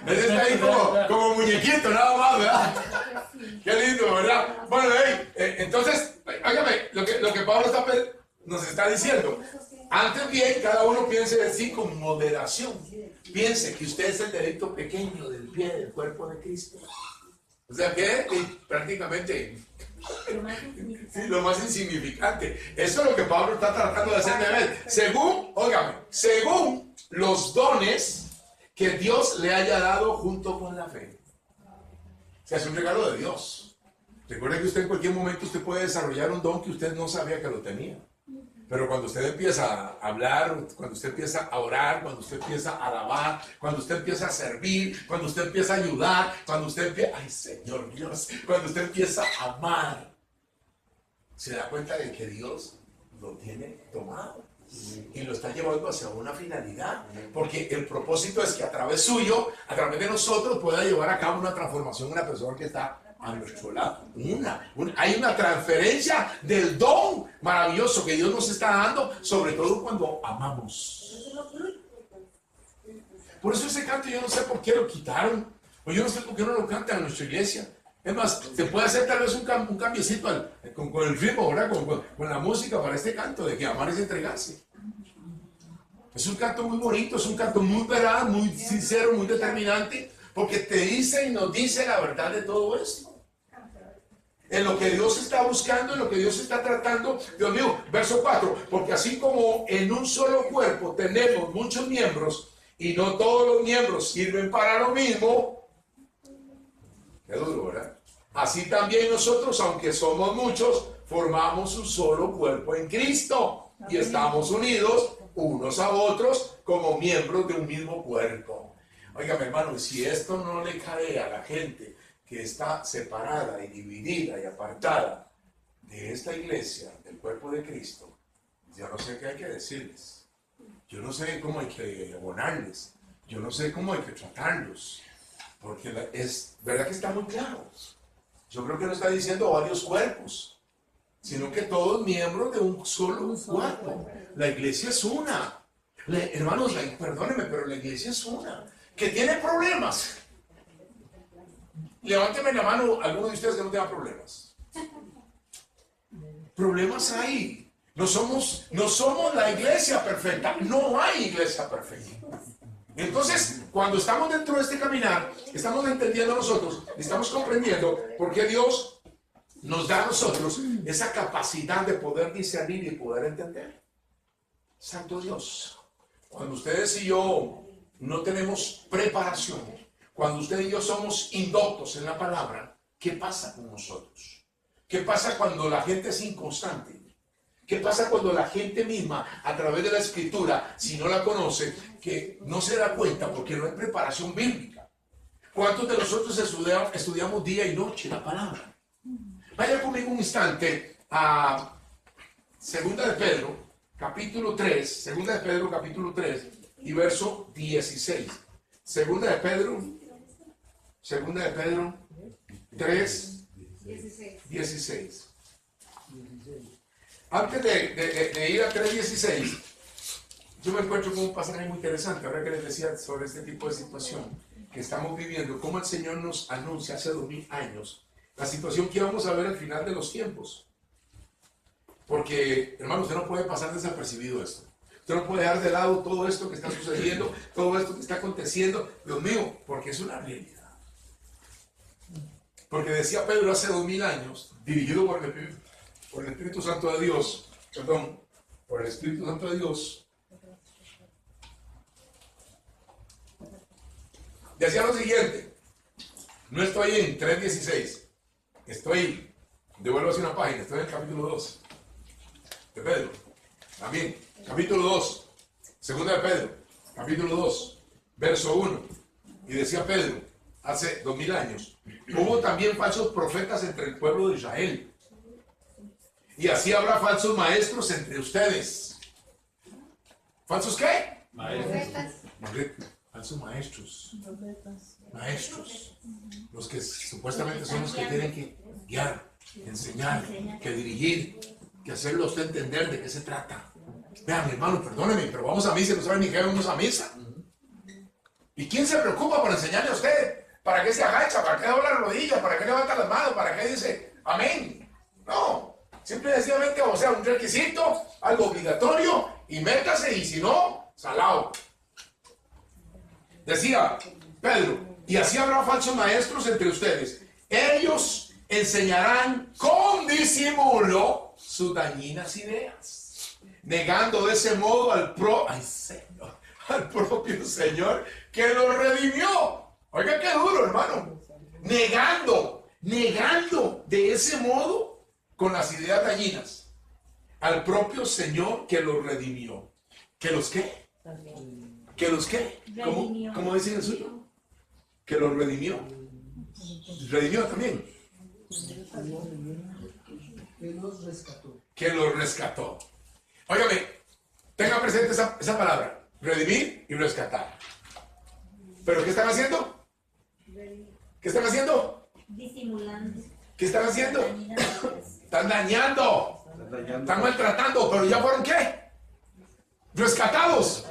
ese está ahí como muñequito, nada más, ¿verdad? Qué lindo, ¿verdad? Bueno, entonces, óigame, lo que Pablo nos está diciendo. Antes bien, cada uno piense de sí con moderación. Piense que usted es el dedito pequeño del pie del cuerpo de Cristo. O sea que prácticamente Lo más insignificante. sí, lo más insignificante. Eso es lo que Pablo está tratando de hacer de ver. Según, óigame, según los dones que Dios le haya dado junto con la fe. O sea, es un regalo de Dios. Recuerde que usted en cualquier momento usted puede desarrollar un don que usted no sabía que lo tenía. Pero cuando usted empieza a hablar, cuando usted empieza a orar, cuando usted empieza a alabar, cuando usted empieza a servir, cuando usted empieza a ayudar, cuando usted empieza, ay Señor Dios, cuando usted empieza a amar, se da cuenta de que Dios lo tiene tomado y lo está llevando hacia una finalidad, porque el propósito es que a través suyo, a través de nosotros, pueda llevar a cabo una transformación en una persona que está a nuestro lado. Hay una transferencia del don maravilloso que Dios nos está dando, sobre todo cuando amamos. Por eso ese canto yo no sé por qué lo quitaron, o yo no sé por qué no lo cantan en nuestra iglesia. Es más, se puede hacer tal vez un cambiecito con el ritmo, ¿verdad? Con la música para este canto de que amar es entregarse. Es un canto muy bonito, es un canto muy veraz, muy sincero, muy determinante, porque te dice y nos dice la verdad de todo esto. En lo que Dios está buscando, en lo que Dios está tratando. Dios mío, verso 4, porque así como en un solo cuerpo tenemos muchos miembros y no todos los miembros sirven para lo mismo, qué duro, ¿verdad? Así también nosotros, aunque somos muchos, formamos un solo cuerpo en Cristo y estamos unidos unos a otros como miembros de un mismo cuerpo. Oiga, mi hermano, si esto no le cae a la gente que está separada y dividida y apartada de esta iglesia, del cuerpo de Cristo, yo no sé qué hay que decirles. Yo no sé cómo hay que abonarles. Yo no sé cómo hay que tratarlos. Porque es verdad que está muy claro. Yo creo que no está diciendo varios cuerpos, sino que todos miembros de un solo cuerpo. La iglesia es una. Hermanos, perdónenme, pero la iglesia es una. Que tiene problemas. Levánteme la mano alguno de ustedes que no tenga problemas. Problemas hay. No somos la iglesia perfecta. No hay iglesia perfecta. Entonces, cuando estamos dentro de este caminar, estamos entendiendo nosotros, estamos comprendiendo por qué Dios nos da a nosotros esa capacidad de poder discernir y poder entender. Santo Dios, cuando ustedes y yo no tenemos preparación, cuando usted y yo somos indoctos en la palabra, ¿qué pasa con nosotros? ¿Qué pasa cuando la gente es inconstante? ¿Qué pasa cuando la gente misma, a través de la escritura, si no la conoce, que no se da cuenta porque no hay preparación bíblica? ¿Cuántos de nosotros estudiamos día y noche la palabra? Vaya conmigo un instante a 2 de Pedro, capítulo 3, 2 de Pedro, capítulo 3 y verso 16. 2 de Pedro 3, 16. Antes de ir a 3.16, yo me encuentro con un pasaje muy interesante, ahora que les decía sobre este tipo de situación que estamos viviendo, cómo el Señor nos anuncia hace 2000 años la situación que vamos a ver al final de los tiempos. Porque, hermano, usted no puede pasar desapercibido esto. Usted no puede dejar de lado todo esto que está sucediendo, todo esto que está aconteciendo, Dios mío, porque es una realidad. Porque decía Pedro hace 2000 años, dirigido por el Espíritu Santo de Dios, por el Espíritu Santo de Dios, decía lo siguiente, no estoy en 3.16, devuelvo hacia una página, estoy en el capítulo 2 de Pedro, también, capítulo 2, segunda de Pedro, capítulo 2, verso 1, y decía Pedro, hace 2000 años, hubo también falsos profetas entre el pueblo de Israel, y así habrá falsos maestros entre ustedes. ¿Falsos qué? Profetas. Falsos maestros. Maestros. Los que supuestamente son los que tienen que guiar, enseñar, que dirigir, que hacerlo a usted entender de qué se trata. Vean, mi hermano, perdóneme, pero vamos a misa y no saben ni qué vamos a misa. ¿Y quién se preocupa por enseñarle a usted? ¿Para qué se agacha? ¿Para qué dobla las rodillas? ¿Para qué levanta las manos? ¿Para qué dice amén? No, simple y sencillamente, o sea, un requisito, algo obligatorio, y métase, y si no, salado. Decía Pedro, y así habrá falsos maestros entre ustedes. Ellos enseñarán con disimulo sus dañinas ideas, negando de ese modo al propio Señor que los redimió. Oiga, qué duro, hermano. Negando de ese modo, con las ideas dañinas, al propio Señor que los redimió. ¿Que los qué? ¿Que los qué? ¿Cómo dice el suyo? Que los redimió. Redimió también. Que los rescató. Que los rescató. Óigame, tenga presente esa palabra. Redimir y rescatar. ¿Pero qué están haciendo? ¿Qué están haciendo? Disimulando. ¿Qué están haciendo? Dañinas ideas. Están dañando. Están maltratando. ¿Pero ya fueron qué? Rescatados.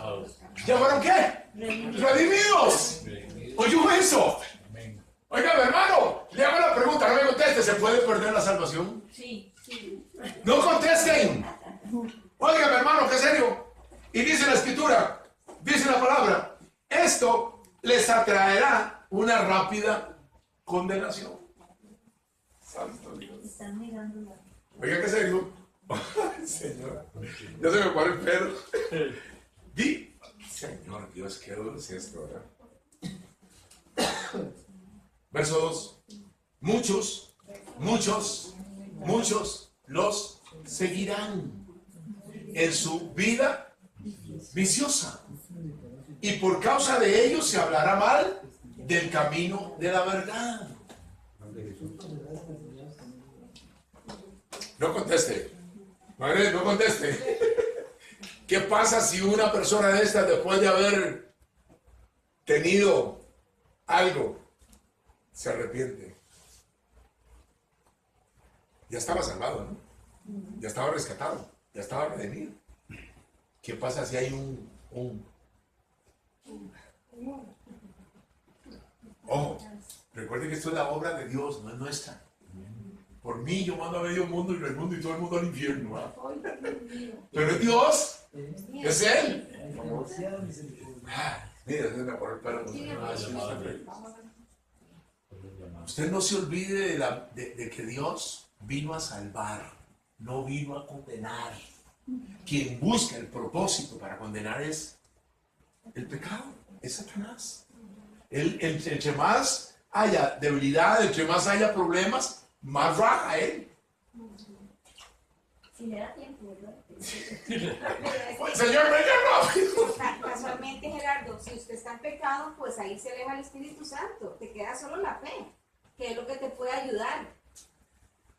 ¿Ya fueron qué? Redimidos. ¿Oyó eso? Oiga, mi hermano, le hago la pregunta, no me conteste. ¿Se puede perder la salvación? Sí, sí. No contesten. Oiga, mi hermano, que serio. Y dice la escritura, dice la palabra, esto les atraerá una rápida condenación. Santo Dios. Están negando la... Oiga, que serio. Señor, ya se me paró el pelo. Señor Dios, qué duro es esto, ¿verdad? Verso 2. Muchos los seguirán en su vida viciosa. Y por causa de ellos se hablará mal del camino de la verdad. No conteste. Madre, no conteste. ¿Qué pasa si una persona de estas, después de haber tenido algo, se arrepiente? Ya estaba salvado, ¿no? Ya estaba rescatado, ya estaba redimido. ¿Qué pasa si hay Ojo, recuerde que esto es la obra de Dios, no es nuestra. Por mí yo mando a medio mundo y el mundo y todo el mundo al infierno, ¿verdad? Pero es Dios, es Él. Demasiada misericordia. Mira, se me acuerdo el pelo. Usted no se olvide de que Dios vino a salvar, no vino a condenar. Quien busca el propósito para condenar es el pecado, es Satanás. El que más haya debilidad, el que más haya problemas, más raja él. Si le da tiempo, ¿verdad? Señor, venga rápido. Casualmente, Gerardo, si usted está en pecado, pues ahí se aleja el Espíritu Santo. Te queda solo la fe, que es lo que te puede ayudar.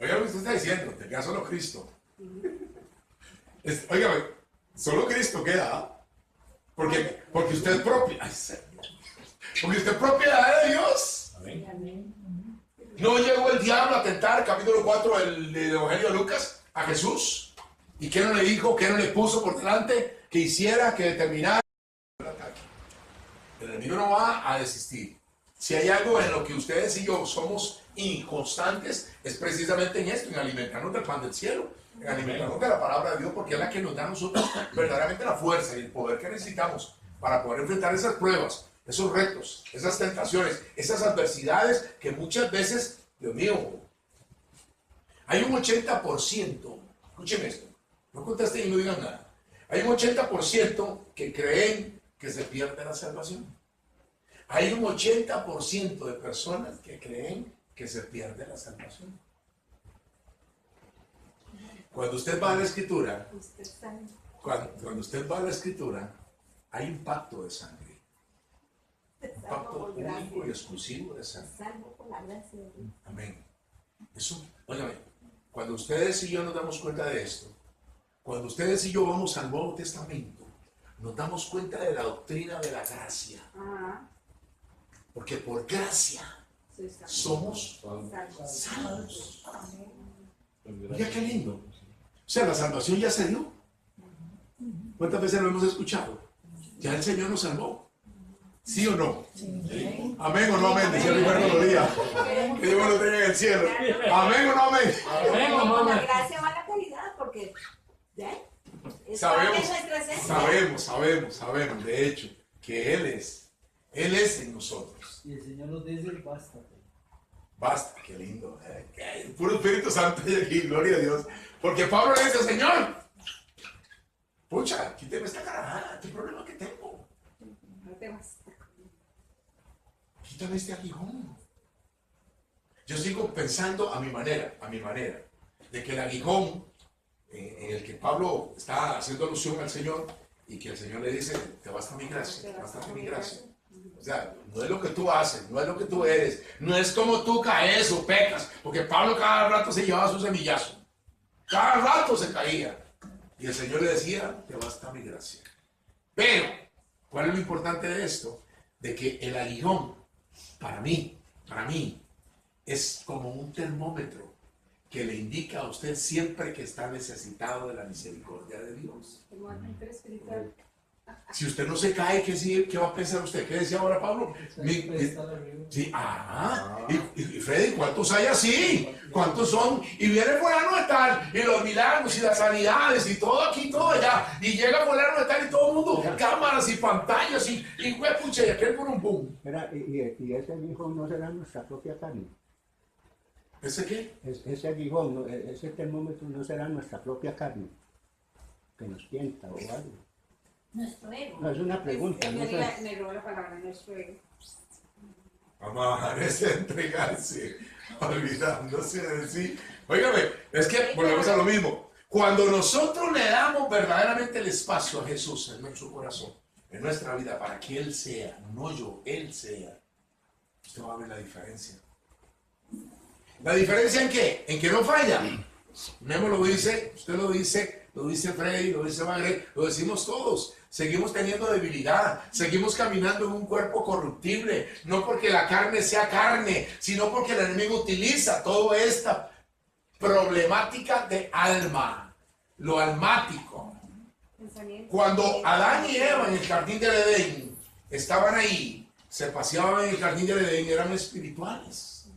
Oiga lo que usted está diciendo, te queda solo Cristo. Oiga, solo Cristo queda. Porque usted es propia. Ay, Señor. Porque usted es propiedad de Dios. Amén. No llegó el diablo a tentar, capítulo 4 del Evangelio de Lucas, a Jesús. ¿Y qué no le dijo? ¿Qué no le puso por delante? Que hiciera, que determinara el ataque. El enemigo no va a desistir. Si hay algo en lo que ustedes y yo somos inconstantes, es precisamente en esto, en alimentarnos del pan del cielo, en alimentarnos de la palabra de Dios, porque es la que nos da a nosotros verdaderamente la fuerza y el poder que necesitamos para poder enfrentar esas pruebas, esos retos, esas tentaciones, esas adversidades que muchas veces, Dios mío, hay un 80%, escúcheme esto, no contesten y no digan nada, hay un 80% que creen que se pierde la salvación. Hay un 80% de personas que creen que se pierde la salvación. Cuando usted va a la Escritura, cuando usted va a la Escritura, hay un pacto de sangre. Un pacto único y exclusivo de sangre. Salvo por la gracia de Dios. Amén. Eso, óigame, cuando ustedes y yo nos damos cuenta de esto, cuando ustedes y yo vamos al Nuevo Testamento, nos damos cuenta de la doctrina de la gracia. Ajá. Porque por gracia Soy salvo. somos Salvo. salvos. Mira qué lindo. sea, la salvación ya se dio. ¿Cuántas veces lo hemos escuchado? Ya el Señor nos salvó. ¿Sí o no? Sí. Amén o no amén, decía Ricardo Lodía. Que Dios lo tenga en el cielo. Amén o no amén. Amén o no amén. La gracia va a la caridad, porque ¿ya? Es parte de nuestra esencia. Sabemos, de hecho, que Él es en nosotros. Y el Señor nos dice, bástate. Basta, qué lindo. El puro Espíritu Santo y aquí, gloria a Dios. Porque Pablo le dice, Señor, pucha, quíteme esta carajada, ¿qué problema que tengo? No te basta. Quítame este aguijón. Yo sigo pensando a mi manera, de que el aguijón en el que Pablo está haciendo alusión al Señor y que el Señor le dice, te basta mi gracia, te basta mi gracia. O sea, no es lo que tú haces, no es lo que tú eres, no es como tú caes o pecas, porque Pablo cada rato se llevaba su semillazo, cada rato se caía. Y el Señor le decía, te basta mi gracia. Pero, ¿cuál es lo importante de esto? De que el aguijón, para mí, es como un termómetro que le indica a usted siempre que está necesitado de la misericordia de Dios. Si usted no se cae, ¿qué va a pensar usted? ¿Qué decía ahora Pablo? Sí, y Freddy, ¿cuántos hay así? ¿Cuántos son? Y viene fulano de tal, y los milagros y las sanidades, y todo aquí, todo allá, y llega fulano de tal, y todo el mundo, cámaras y pantallas, y pucha, y aquel por un boom. Y ese aguijón no será nuestra propia carne. ¿Ese qué? Ese aguijón, ese termómetro no será nuestra propia carne, que nos tienta o algo. Nuestro ego. No, es una pregunta. No sé. Me robó la palabra, nuestro ego. Amar es entregarse, olvidándose de sí. Óigame, es que volvemos a lo mismo. Cuando nosotros le damos verdaderamente el espacio a Jesús en nuestro corazón, en nuestra vida, para que Él sea, no yo, Él sea, usted va a ver la diferencia. ¿La diferencia en qué? En que no falla. Memo lo dice, usted lo dice Freddy, lo dice Magre, lo decimos todos. Seguimos teniendo debilidad, seguimos caminando en un cuerpo corruptible, no porque la carne sea carne, sino porque el enemigo utiliza toda esta problemática de alma, lo almático. Cuando Adán y Eva en el jardín del Edén estaban ahí, se paseaban en el jardín del Edén, eran espirituales.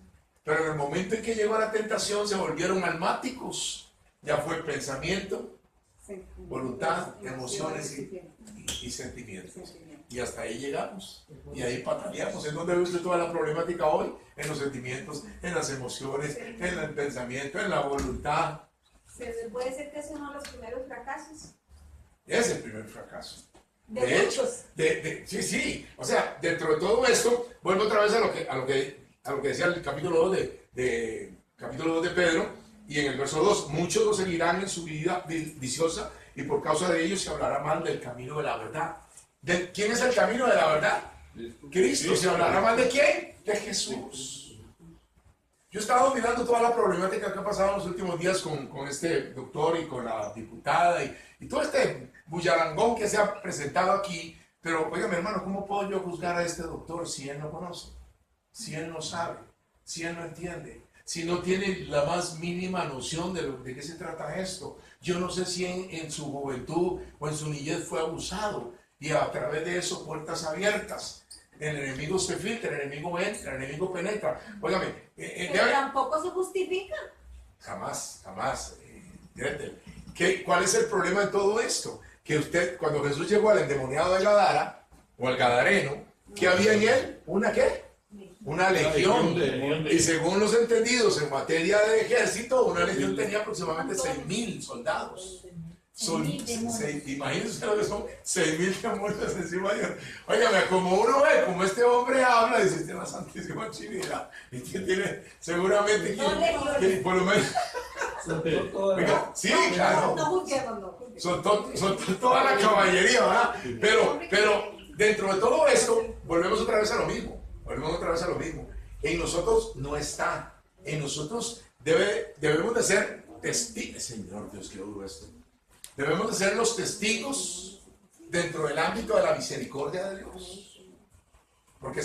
Pero en el momento en que llegó la tentación se volvieron almáticos. Ya fue pensamiento, voluntad, emociones y sentimientos. Y hasta ahí llegamos. Y ahí pataleamos. ¿En dónde ve usted toda la problemática hoy? En los sentimientos, en las emociones, en el pensamiento, en la voluntad. Puede ser que ese es uno de los primeros fracasos. Es el primer fracaso. De hecho, sí. O sea, dentro de todo esto, vuelvo otra vez a lo que decía el capítulo 2 capítulo 2 de Pedro. Y en el verso 2, muchos lo seguirán en su vida viciosa y por causa de ellos se hablará mal del camino de la verdad. ¿Quién es el camino de la verdad? Cristo. ¿Se hablará mal de quién? De Jesús. Yo he estado mirando toda la problemática que ha pasado en los últimos días con este doctor y con la diputada y todo este bullarangón que se ha presentado aquí. Pero, oiga, mi hermano, ¿cómo puedo yo juzgar a este doctor si él no conoce? Si él no sabe, si él no entiende, si no tiene la más mínima noción de qué se trata esto. Yo no sé si en su juventud o en su niñez fue abusado y a través de eso puertas abiertas. El enemigo se filtra, el enemigo entra, el enemigo penetra. Óigame, pero tampoco se justifica. Jamás. ¿Cuál es el problema de todo esto? Que usted, cuando Jesús llegó al endemoniado de Gadara o al gadareno, ¿qué había en él? ¿Una qué? Una legión. Y según los entendidos en materia de ejército, una legión tenía aproximadamente 6,000 soldados. Imagínense lo que son 6,000 demonios encima de Dios. Óigame, como uno ve, como este hombre habla, dice, tiene la santísima Trinidad. Y que tiene seguramente que por lo menos. Oiga, sí, claro. No juzguemos. Son toda la caballería, ¿verdad? Pero dentro de todo esto, volvemos otra vez a lo mismo. En nosotros no está. En nosotros debemos de ser testigos. Señor Dios, qué duro esto. Debemos de ser los testigos dentro del ámbito de la misericordia de Dios. Porque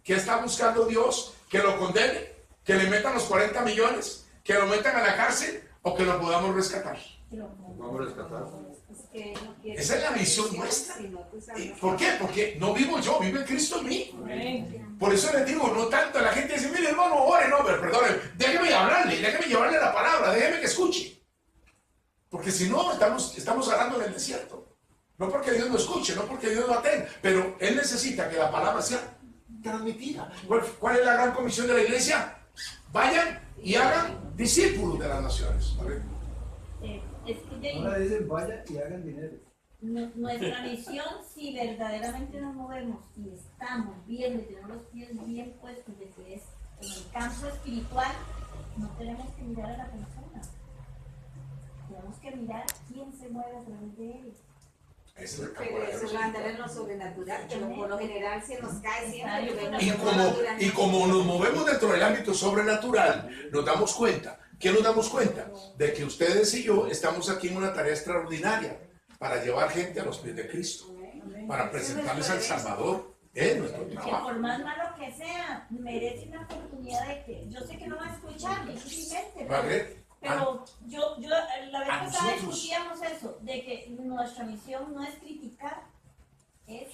¿qué está buscando Dios? Que lo condene, que le metan los 40 millones, que lo metan a la cárcel, o que lo podamos rescatar. Vamos a rescatar. Es que no quiere Esa es la visión nuestra. sino tu salvación. ¿Por qué? Porque no vivo yo, vive Cristo en mí. Amén. Por eso les digo, no tanto la gente dice, mire hermano, ore, no, pero perdóneme, déjeme hablarle, déjeme llevarle la palabra, déjeme que escuche. Porque si no, estamos hablando en el desierto. No porque Dios no escuche, no porque Dios no atende, pero Él necesita que la palabra sea transmitida. ¿Cuál es la gran comisión de la iglesia? Vayan y hagan discípulos de las naciones. Es que Ahora dicen, vaya y hagan dinero. nuestra misión, si verdaderamente nos movemos y estamos viendo y tenemos los pies bien puestos de que es en el campo espiritual, no tenemos que mirar a la persona. Tenemos que mirar quién se mueve a través de él. Ese es el campo Pero de la eso guerra. va a andar en lo sobrenatural, que por lo general se nos cae siempre. que vemos Y lo como, sobrenatural. y como nos movemos dentro del ámbito sobrenatural, nos damos cuenta. ¿Qué nos damos cuenta? De que ustedes y yo estamos aquí en una tarea extraordinaria para llevar gente a los pies de Cristo, para presentarles al Salvador. Es nuestro Que trabajo. por más malo que sea, merece una oportunidad de que, yo sé que no va a escuchar difícilmente, ¿Vale? pero yo la vez a pasada nosotros. discutíamos eso, de que nuestra misión no es criticar, es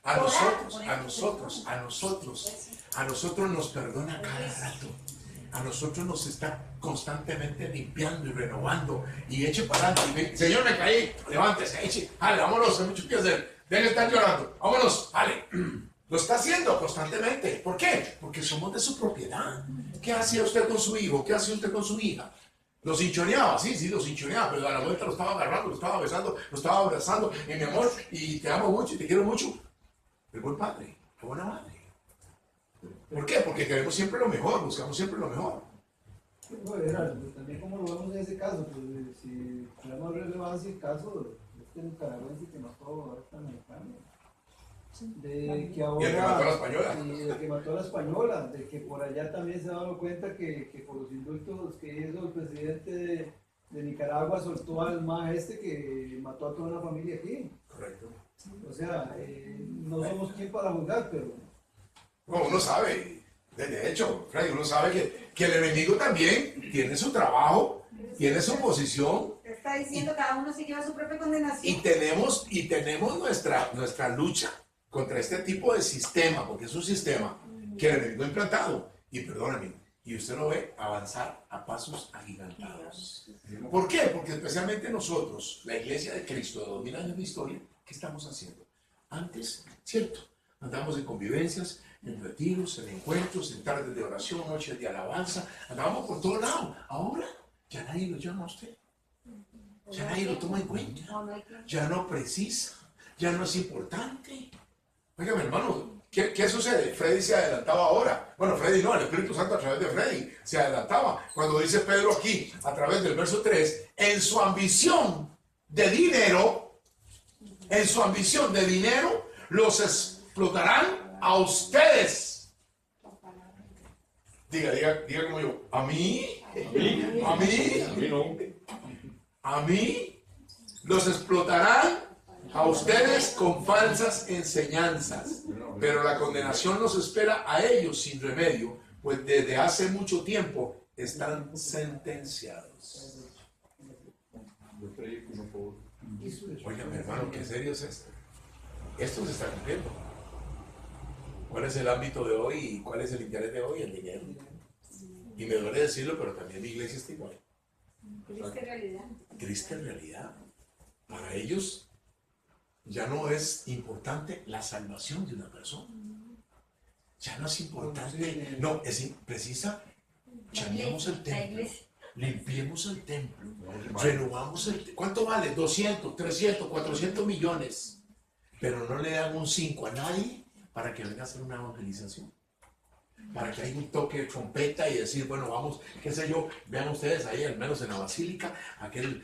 A orar nosotros, por a esas nosotros, personas. a nosotros nos perdona cada rato. A nosotros nos está constantemente limpiando y renovando. Y eche para adelante. Señor, me caí. Levántese, eche. Dale, vámonos. Hay mucho que hacer. Dejen de estar llorando. Vámonos. Dale. Lo está haciendo constantemente. ¿Por qué? Porque somos de su propiedad. ¿Qué hacía usted con su hijo? ¿Qué hacía usted con su hija? Lo cinchoneaba, sí, lo cinchoneaba, pero a la vuelta lo estaba agarrando, lo estaba besando, lo estaba abrazando. Y mi amor, y te amo mucho y te quiero mucho. El buen padre, la buena madre. ¿Por qué? Porque queremos siempre lo mejor, buscamos siempre lo mejor. Bueno, Gerardo, pues también como lo vemos en ese caso, pues si le damos relevancia el caso de este nicaragüense que mató a esta mexicana, de que ahora, Y el que mató a la española. y el que mató a la española, de que por allá también se ha dado cuenta que por los indultos que hizo el presidente de Nicaragua soltó al más que mató a toda una familia aquí. Correcto. O sea, no somos quien para juzgar, pero No, uno sabe, de hecho, Freddy, uno sabe que el enemigo también tiene su trabajo, tiene su posición Te está diciendo cada uno se lleva su propia condenación. y tenemos nuestra lucha contra este tipo de sistema, porque es un sistema que el enemigo ha implantado. Y perdóname, y usted lo ve avanzar a pasos agigantados. ¿Por qué? Porque especialmente nosotros, la Iglesia de Cristo de 2000 años de historia, ¿qué estamos haciendo? Antes, cierto, andamos en convivencias, en retiros, en encuentros, en tardes de oración, noches de alabanza, andábamos por todos lados. Ahora ya nadie lo llama a usted, ya nadie lo toma en cuenta, No, no hay que- ya no precisa, ya no es importante. Oiga, hermano, ¿qué sucede? Freddy se adelantaba ahora. Bueno, Freddy no, el Espíritu Santo a través de Freddy se adelantaba. Cuando dice Pedro aquí, a través del verso 3, en su ambición de dinero, los explotarán a ustedes. Diga como yo, a mí, a mí, los explotarán a ustedes con falsas enseñanzas, pero la condenación los espera a ellos sin remedio, pues desde hace mucho tiempo están sentenciados. Oiga, mi hermano, ¿qué serio es esto? Esto se está cumpliendo. ¿Cuál es el ámbito de hoy y cuál es el interés de hoy? El dinero. Y me duele decirlo, pero también mi iglesia está igual. Triste realidad. Triste realidad. Para ellos ya no es importante la salvación de una persona. Ya no es importante. No, precisa. Chaneamos el La templo. iglesia. Limpiemos el templo. Renovamos el templo. ¿Cuánto vale? 200, 300, 400 millones. Pero no le dan un 5 a nadie para que venga a hacer una evangelización. Para que haya un toque de trompeta y decir, bueno, vamos, qué sé yo, vean ustedes ahí, al menos en la basílica, aquel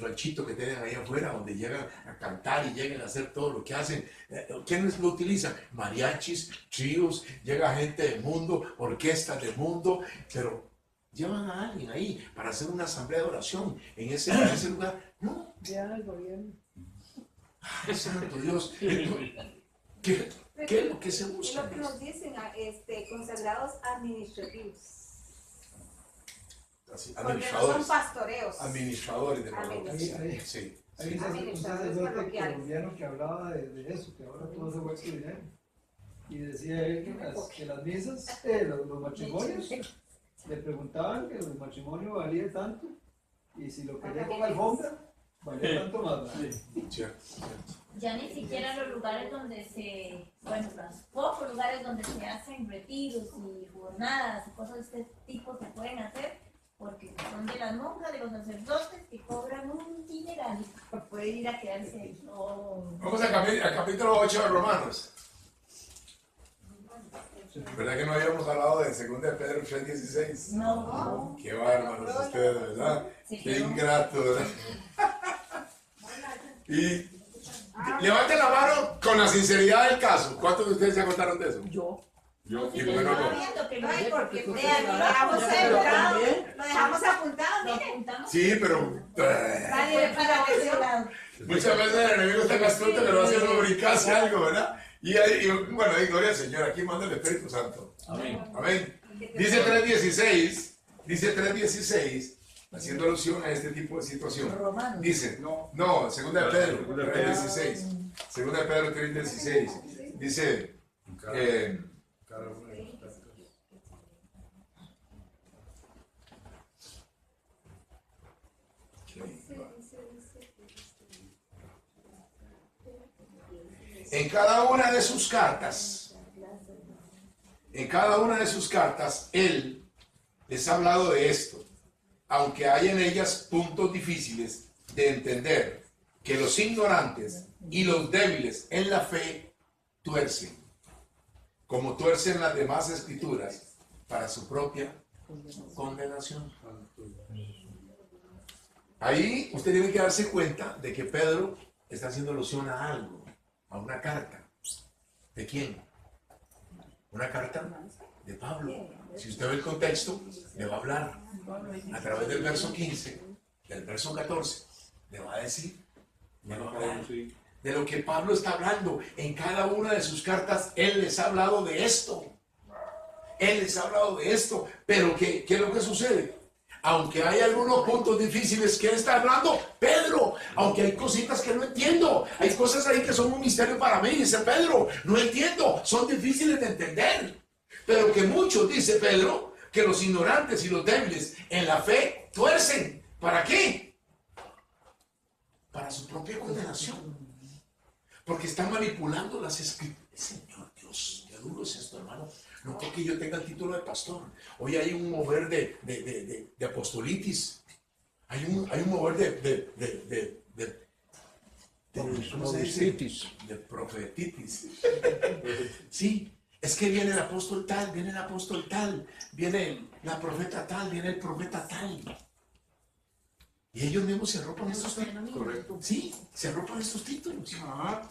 ranchito que tienen ahí afuera, donde llegan a cantar y llegan a hacer todo lo que hacen. ¿Quiénes lo utilizan? Mariachis, tríos, llega gente del mundo, orquestas del mundo, pero llevan a alguien ahí para hacer una asamblea de oración en ese lugar. No. Ya el gobierno. Ay, santo Dios. ¿Qué es lo que se Es busca? lo que nos dicen, consagrados administrativos. así, Porque no son administradores. pastoreos. Administradores de parroquias. Ahí- Sí. Hay un administradores sacerdote parroquiales. colombiano que hablaba de eso, que ahora todo se ha vuelto dinero. Y decía él que las misas, los matrimonios, le preguntaban que el matrimonio valía tanto, y si lo quería con alfombra, valía tanto más. ¿verdad? Cierto, cierto. Ya ni siquiera los lugares donde bueno, los pocos lugares donde se hacen retiros y jornadas y cosas de este tipo se pueden hacer porque son de las monjas, de los sacerdotes que cobran un dineral para poder ir a quedarse ahí. Vamos al capítulo 8 de Romanos. ¿Verdad que no habíamos hablado de 2 de Pedro 3:16? No, Qué bárbaros ustedes, ¿verdad? Qué ingrato, ¿verdad? Y levanten la mano con la sinceridad del caso. ¿Cuántos de ustedes se contaron de eso? Yo. Yo, y yo bueno, estaba no. viendo que Ay, porque Porque vea, lo dejamos yo sembrado, también. lo dejamos apuntado, lo mire. apuntamos. Sí, pero Nadie le para Ese lado. muchas veces el enemigo está astuto que lo hace rubricarse algo, ¿verdad? Y bueno, gloria al Señor, aquí manda el Espíritu Santo. Amén. Amén. Dice 3:16, haciendo alusión a este tipo de situación. Romanos. Dice, no, 2 de Pedro 3:16. 2 de Pedro 3:16. Dice, en cada una de sus cartas, él les ha hablado de esto, aunque hay en ellas puntos difíciles de entender, que los ignorantes y los débiles en la fe tuercen, como tuercen las demás escrituras, para su propia condenación. Ahí usted tiene que darse cuenta de que Pedro está haciendo alusión a algo, a una carta. ¿De quién? Una carta de Pablo. Si usted ve el contexto, le va a hablar a través del verso 15, del verso 14, le va a decir, le va a hablar de lo que Pablo está hablando. En cada una de sus cartas, él les ha hablado de esto. Él les ha hablado de esto. Pero ¿qué es lo que sucede? Aunque hay algunos puntos difíciles que él está hablando, Pedro, aunque hay cositas que no entiendo, hay cosas ahí que son un misterio para mí, dice Pedro, no entiendo, son difíciles de entender. Pero que muchos, dice Pedro, que los ignorantes y los débiles en la fe tuercen. ¿Para qué? Para su propia condenación. Porque están manipulando las escrituras. Señor Dios, qué duro es esto, hermano. No porque yo tenga el título de pastor. Hoy hay un mover de apostolitis. Hay un mover ¿cómo se dice? De profetitis. Sí, es que viene el apóstol tal, viene el apóstol tal, viene la profeta tal, viene el profeta tal. Y ellos mismos se arropan estos títulos. Correcto. Sí, se arropan estos títulos.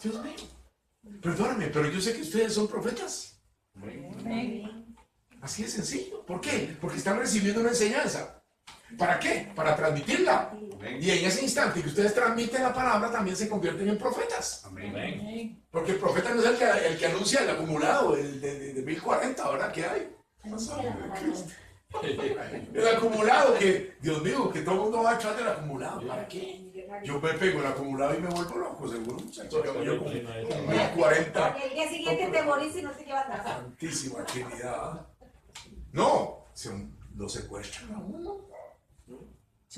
Dios mío. Perdóname, pero yo sé que ustedes son profetas. Así de sencillo. ¿Por qué? Porque están recibiendo una enseñanza. ¿Para qué? Para transmitirla. Y en ese instante que ustedes transmiten la palabra, también se convierten en profetas. Porque el profeta no es el que anuncia el acumulado de 1040, ¿verdad? ¿Qué hay? El acumulado que, Dios mío, que todo el mundo va detrás del acumulado. ¿Para qué? Yo me pego el acumulado y me vuelvo loco, seguro, muchachos. Yo como 1040. El día siguiente te morís y no te llevas nada. Santísima Trinidad. No, lo secuestran a uno.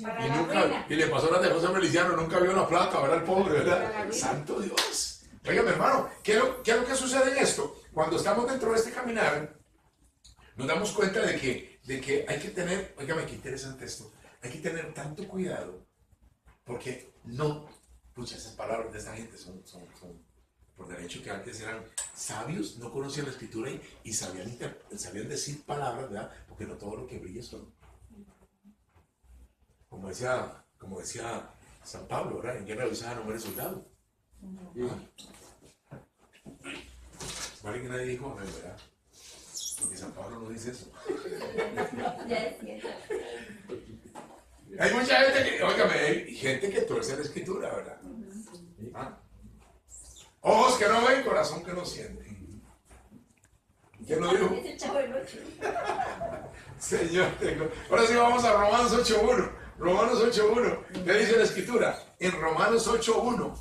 Para Y, la nunca, ruina. y le pasó a la de José Feliciano, nunca vio la plata, ¿verdad? El pobre, ¿verdad? Santo Dios. Oiga, mi hermano, ¿qué es lo que sucede en esto? Cuando estamos dentro de este caminar, nos damos cuenta de que hay que tener, oígame, qué interesante esto, hay que tener tanto cuidado, porque no, pucha, esas palabras de esta gente son por derecho que antes eran sabios, no conocían la escritura y sabían decir palabras, ¿verdad? Porque no todo lo que brilla es oro. Como decía San Pablo, ¿verdad? En guerra avisada no muere soldado. Vale que nadie dijo amén, ¿verdad? Porque San Pablo no dice eso. Ya es cierto. Hay mucha gente que, óigame, hay gente que tuerce la escritura, ¿verdad? ¿Ah? Ojos que no ven, corazón que no siente. ¿Quién lo dijo? Es el Chavo del Ocho. Señor, ahora sí vamos a Romanos 8.1. Romanos 8.1. ¿Qué dice la escritura? En Romanos 8.1.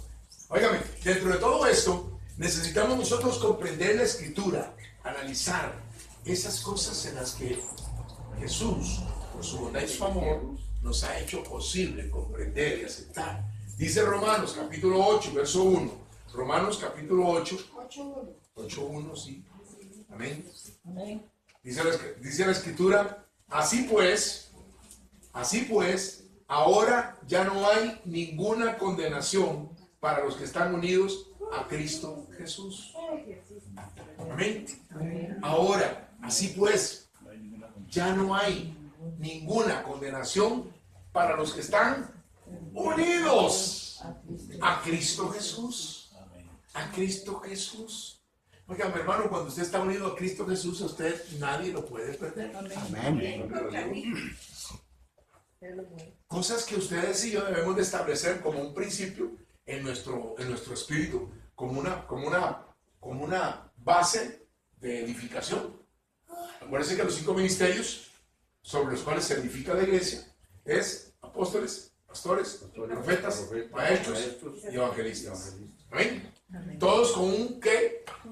Óigame, dentro de todo esto, necesitamos nosotros comprender la escritura, analizar esas cosas en las que Jesús, por su bondad y su amor, nos ha hecho posible comprender y aceptar. Dice Romanos capítulo 8, verso 1. Romanos capítulo 8, 8.1, sí. Amén. Amén. Dice la escritura, así pues, ahora ya no hay ninguna condenación para los que están unidos a Cristo Jesús. Amén. Ahora, así pues, ya no hay ninguna condenación para los que están unidos a Cristo Jesús. A Cristo Jesús. Oiga, mi hermano, cuando usted está unido a Cristo Jesús, a usted nadie lo puede perder. Amén. Cosas que ustedes y yo debemos de establecer como un principio en nuestro espíritu, como una base de edificación. Acuérdense que los 5 ministerios sobre los cuales se edifica la iglesia es apóstoles, pastores, profetas, maestros y evangelistas. Amén. Todos con un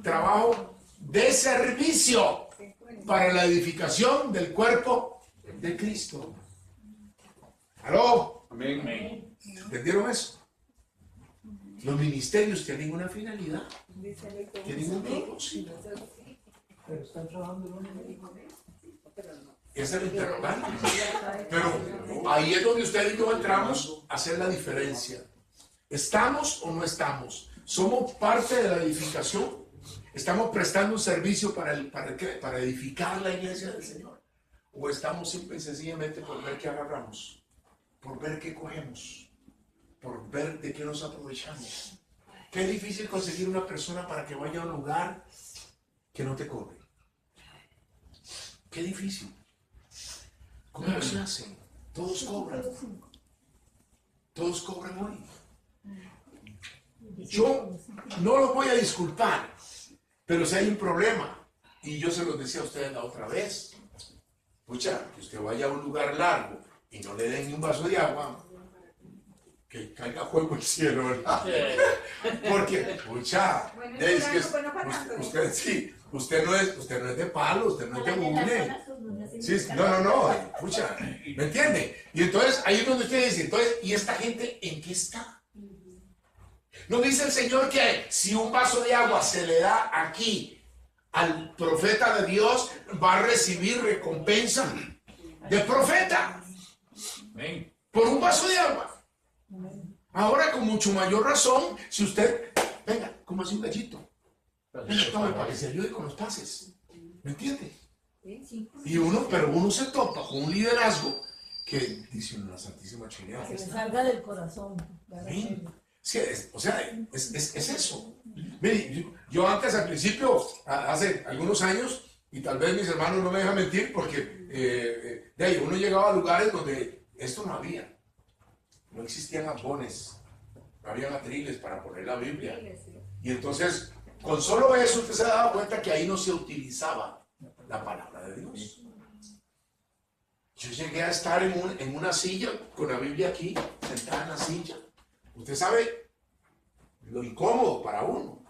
trabajo de servicio para la edificación del cuerpo de Cristo. ¿Aló? Amén. ¿Entendieron eso? Los ministerios tienen una finalidad, tienen un propósito. Pero están trabajando en un Esa es la interrogante. Pero ahí es donde usted y yo entramos a hacer la diferencia. ¿Estamos o no estamos? ¿Somos parte de la edificación? ¿Estamos prestando un servicio para edificar la iglesia del Señor? ¿O estamos simple y sencillamente por ver qué agarramos? Por ver qué cogemos? Por ver de qué nos aprovechamos. Qué difícil conseguir una persona para que vaya a un lugar que no te cobre. Qué difícil. ¿Cómo se hace? Todos cobran. Todos cobran hoy. Yo no los voy a disculpar, pero si hay un problema, y yo se los decía a ustedes la otra vez, pucha, que usted vaya a un lugar largo y no le den ni un vaso de agua, que caiga fuego el cielo, ¿verdad? Porque, pucha, Bueno, es que pues no para tanto, usted sí, usted no es de palo, usted no es de buble. Sí, Sí, no, pucha, ¿me entiende? Y entonces ahí es donde usted dice, entonces, ¿y esta gente en qué está? ¿No dice el Señor que si un vaso de agua se le da aquí al profeta de Dios, va a recibir recompensa de profeta? Por un vaso de agua. Ahora, con mucho mayor razón, si usted, venga, como así un gallito, venga, tome para que se ayude con los pases. ¿Me entiende? Pero uno se topa con un liderazgo que dice la Santísima Trinidad. Que le salga del corazón. Amén. Sí, es eso. Mire, yo antes, al principio, hace algunos años, y tal vez mis hermanos no me dejan mentir, porque de ahí uno llegaba a lugares donde esto no había. No existían ambones, no había atriles para poner la Biblia. Y entonces, con solo eso, usted se daba cuenta que ahí no se utilizaba la palabra de Dios. Yo llegué a estar en una silla, con la Biblia aquí, sentada en la silla. Usted sabe lo incómodo para uno.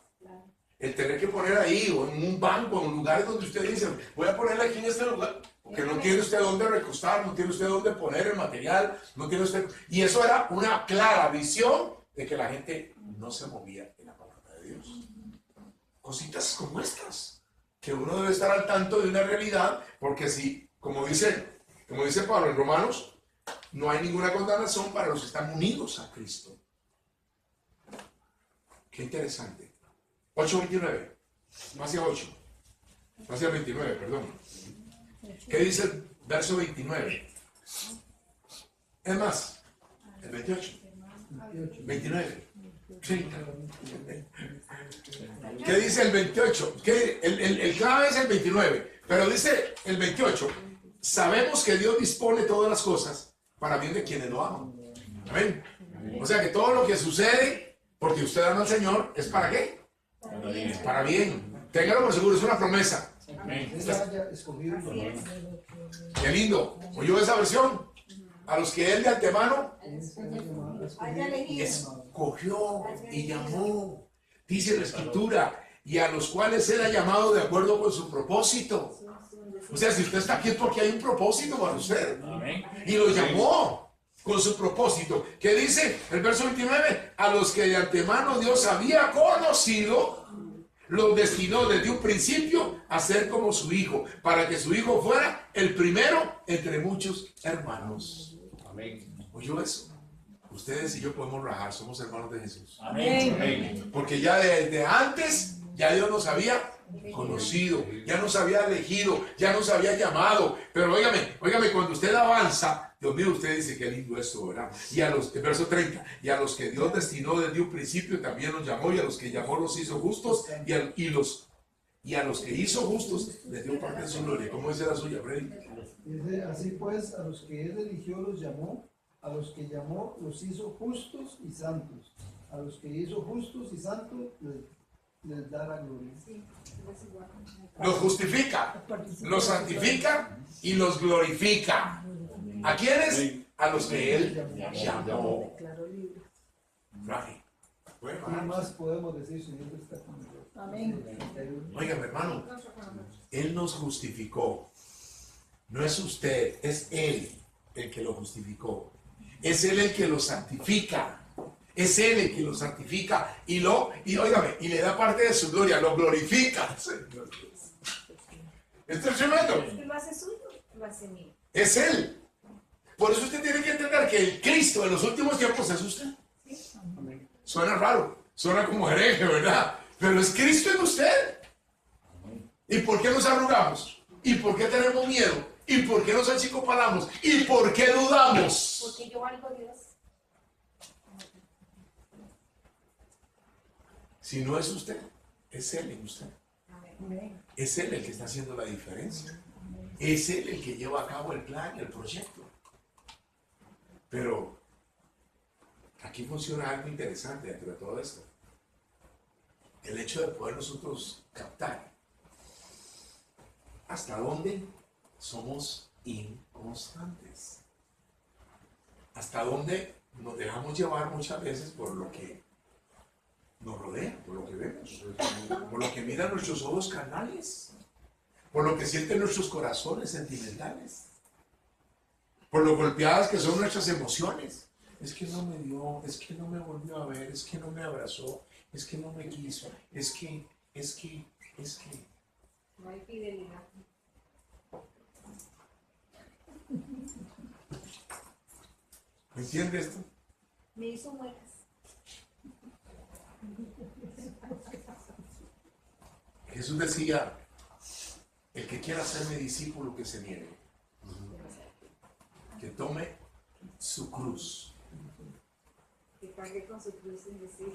El tener que poner ahí, o en un banco, en lugares donde usted dice, voy a ponerla aquí en este lugar, porque no tiene usted dónde recostar, no tiene usted dónde poner el material, no tiene usted... Y eso era una clara visión de que la gente no se movía en la palabra de Dios. Cositas como estas, que uno debe estar al tanto de una realidad, porque si, como dice Pablo en Romanos, no hay ninguna condenación para los que están unidos a Cristo. Qué interesante. 8:29. Hacia 8. Hacia 29, perdón. ¿Qué dice el verso 29? Es más, el 28. 29. 30. ¿Qué dice el 28? El clave es el 29. Pero dice el 28. Sabemos que Dios dispone todas las cosas para bien de quienes lo aman. Amén. O sea que todo lo que sucede, porque usted ama al Señor, ¿es para qué? Es para bien. Téngalo por seguro, es una promesa. Amén. Él haya escogido Así es. Qué lindo. ¿Oyó esa versión? A los que él de antemano Haya elegido. escogió y llamó. Dice la escritura, y a los cuales él ha llamado de acuerdo con su propósito. O sea, si usted está aquí es porque hay un propósito para usted. Y lo llamó con su propósito. ¿Qué dice el verso 29? A los que de antemano Dios había conocido, los destinó desde un principio a ser como su hijo, para que su hijo fuera el primero entre muchos hermanos. Amén. ¿Oyó eso? Ustedes y yo podemos rajar, somos hermanos de Jesús. Amén. Porque ya desde antes, ya Dios nos había conocido, ya nos había elegido, ya nos había llamado. Pero óigame, cuando usted avanza, Dios mío, usted dice qué lindo esto, ¿verdad? Y a los, el verso 30, y a los que Dios destinó desde un principio también los llamó, y a los que llamó los hizo justos, y a los que hizo justos les dio parte de su gloria. ¿Cómo dice la suya, Freddy? Dice, así pues, a los que él eligió los llamó, a los que llamó los hizo justos y santos, a los que hizo justos y santos les da la gloria. Los justifica, los santifica y los glorifica. ¿A quiénes? A los que él llamó. Rafi. Bueno, ¿Qué más podemos decir si Dios está con nosotros? Amén. óigame, hermano, él nos justificó. No es usted, es él el que lo justificó. Es él el que lo santifica. Es él el que lo santifica y óigame, y le da parte de su gloria, lo glorifica. Señor. Esto es tremendo. Es que lo hace suyo, lo hace mío. Es él. Por eso usted tiene que entender que el Cristo de los últimos tiempos es usted. Suena raro, suena como hereje, ¿verdad? Pero es Cristo en usted. ¿Y por qué nos arrugamos? ¿Y por qué tenemos miedo? ¿Y por qué nos achicopalamos? ¿Y por qué dudamos? Porque yo valgo a Dios. Si no es usted, es Él en usted. Amén. Es Él el que está haciendo la diferencia. Es Él el que lleva a cabo el plan, el proyecto. Pero aquí funciona algo interesante dentro de todo esto. El hecho de poder nosotros captar hasta dónde somos inconstantes. Hasta dónde nos dejamos llevar muchas veces por lo que nos rodea, por lo que vemos, por lo que miran nuestros ojos carnales, por lo que sienten nuestros corazones sentimentales, por lo golpeadas que son nuestras emociones. Es que no me dio, es que no me volvió a ver, es que no me abrazó, es que no me quiso, es que. No hay fidelidad. ¿Me entiende esto? Me hizo muecas. Jesús decía, el que quiera ser mi discípulo que se niegue, que tome su cruz. Que pague con su cruz en decir.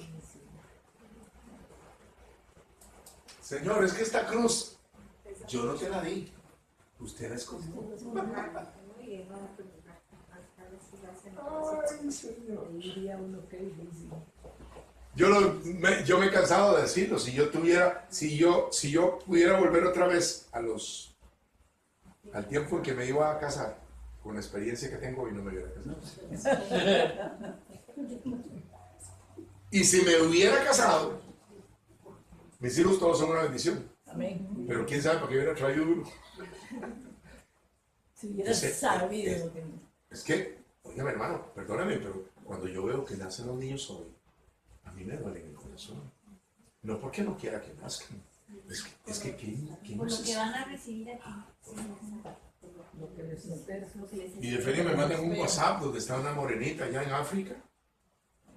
Señor, es que esta cruz yo no te la di, usted la escogió. Ay, Señor. Diría uno que dice. Yo me he cansado de decirlo. Si yo pudiera volver otra vez al tiempo en que me iba a casar, con la experiencia que tengo hoy, no me hubiera casado. Y si me hubiera casado, mis hijos todos son una bendición. Amén. Pero quién sabe para qué hubiera traído uno. Si hubieras sabido lo que. Es que, oiga, hermano, perdóname, pero cuando yo veo que nacen los niños hoy, a mí me duele en el corazón. No porque no quiera que nazcan. Es que ¿quién Por nos lo que van a recibir aquí. Lo que les espera. Y de feria me mandan un WhatsApp donde está una morenita allá en África,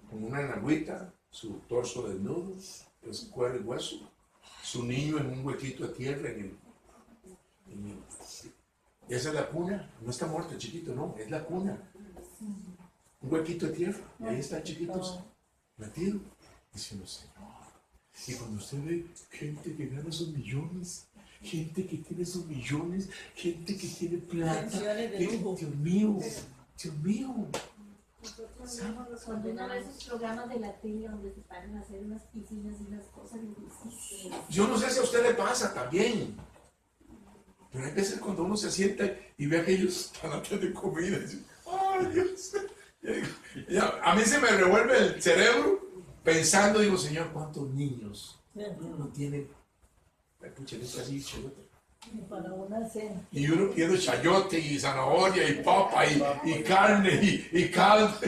con una enagüita, su torso desnudo, es cuero y hueso, su niño en un huequito de tierra y esa es la cuna, no está muerto el chiquito, no, es la cuna. Un huequito de tierra, y ahí está el chiquito metido. Diciendo, Señor. Y cuando usted ve gente que gana sus millones, gente que tiene sus millones, gente que tiene plata, Pensiones de lujo. Dios mío, Dios mío. Cuando uno ve esos programas de la tele donde se paran a hacer unas piscinas y unas cosas, y dices, Yo no sé si a usted le pasa también, Pero hay veces cuando uno se sienta y ve a aquellos tanates de comida, y dice, ¡ay, Dios! A mí se me revuelve el cerebro pensando, digo, Señor, ¿cuántos niños no tienen? Pucha, esto así, chayote. Para una cena. Y uno pidiendo chayote y zanahoria y papa y carne y caldo.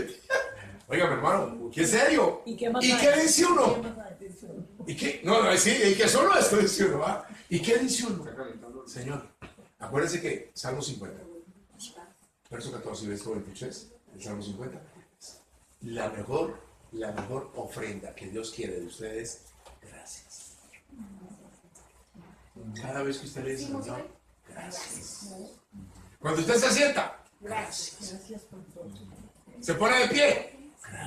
Oiga, mi hermano, ¿qué serio? ¿Y qué más ¿Y hay? qué dice uno? ¿Qué más hay? Dice uno. ¿Y qué? No, sí, ¿y qué solo esto dice uno? ¿Va? ¿Y qué dice uno? Señor, acuérdense que Salmo 50, verso 14 y verso 23, el Salmo 50, la mejor ofrenda que Dios quiere de ustedes, gracias. Cada vez que usted le dice, Señor, gracias. Cuando usted se sienta, gracias. Gracias por todo. Se pone de pie,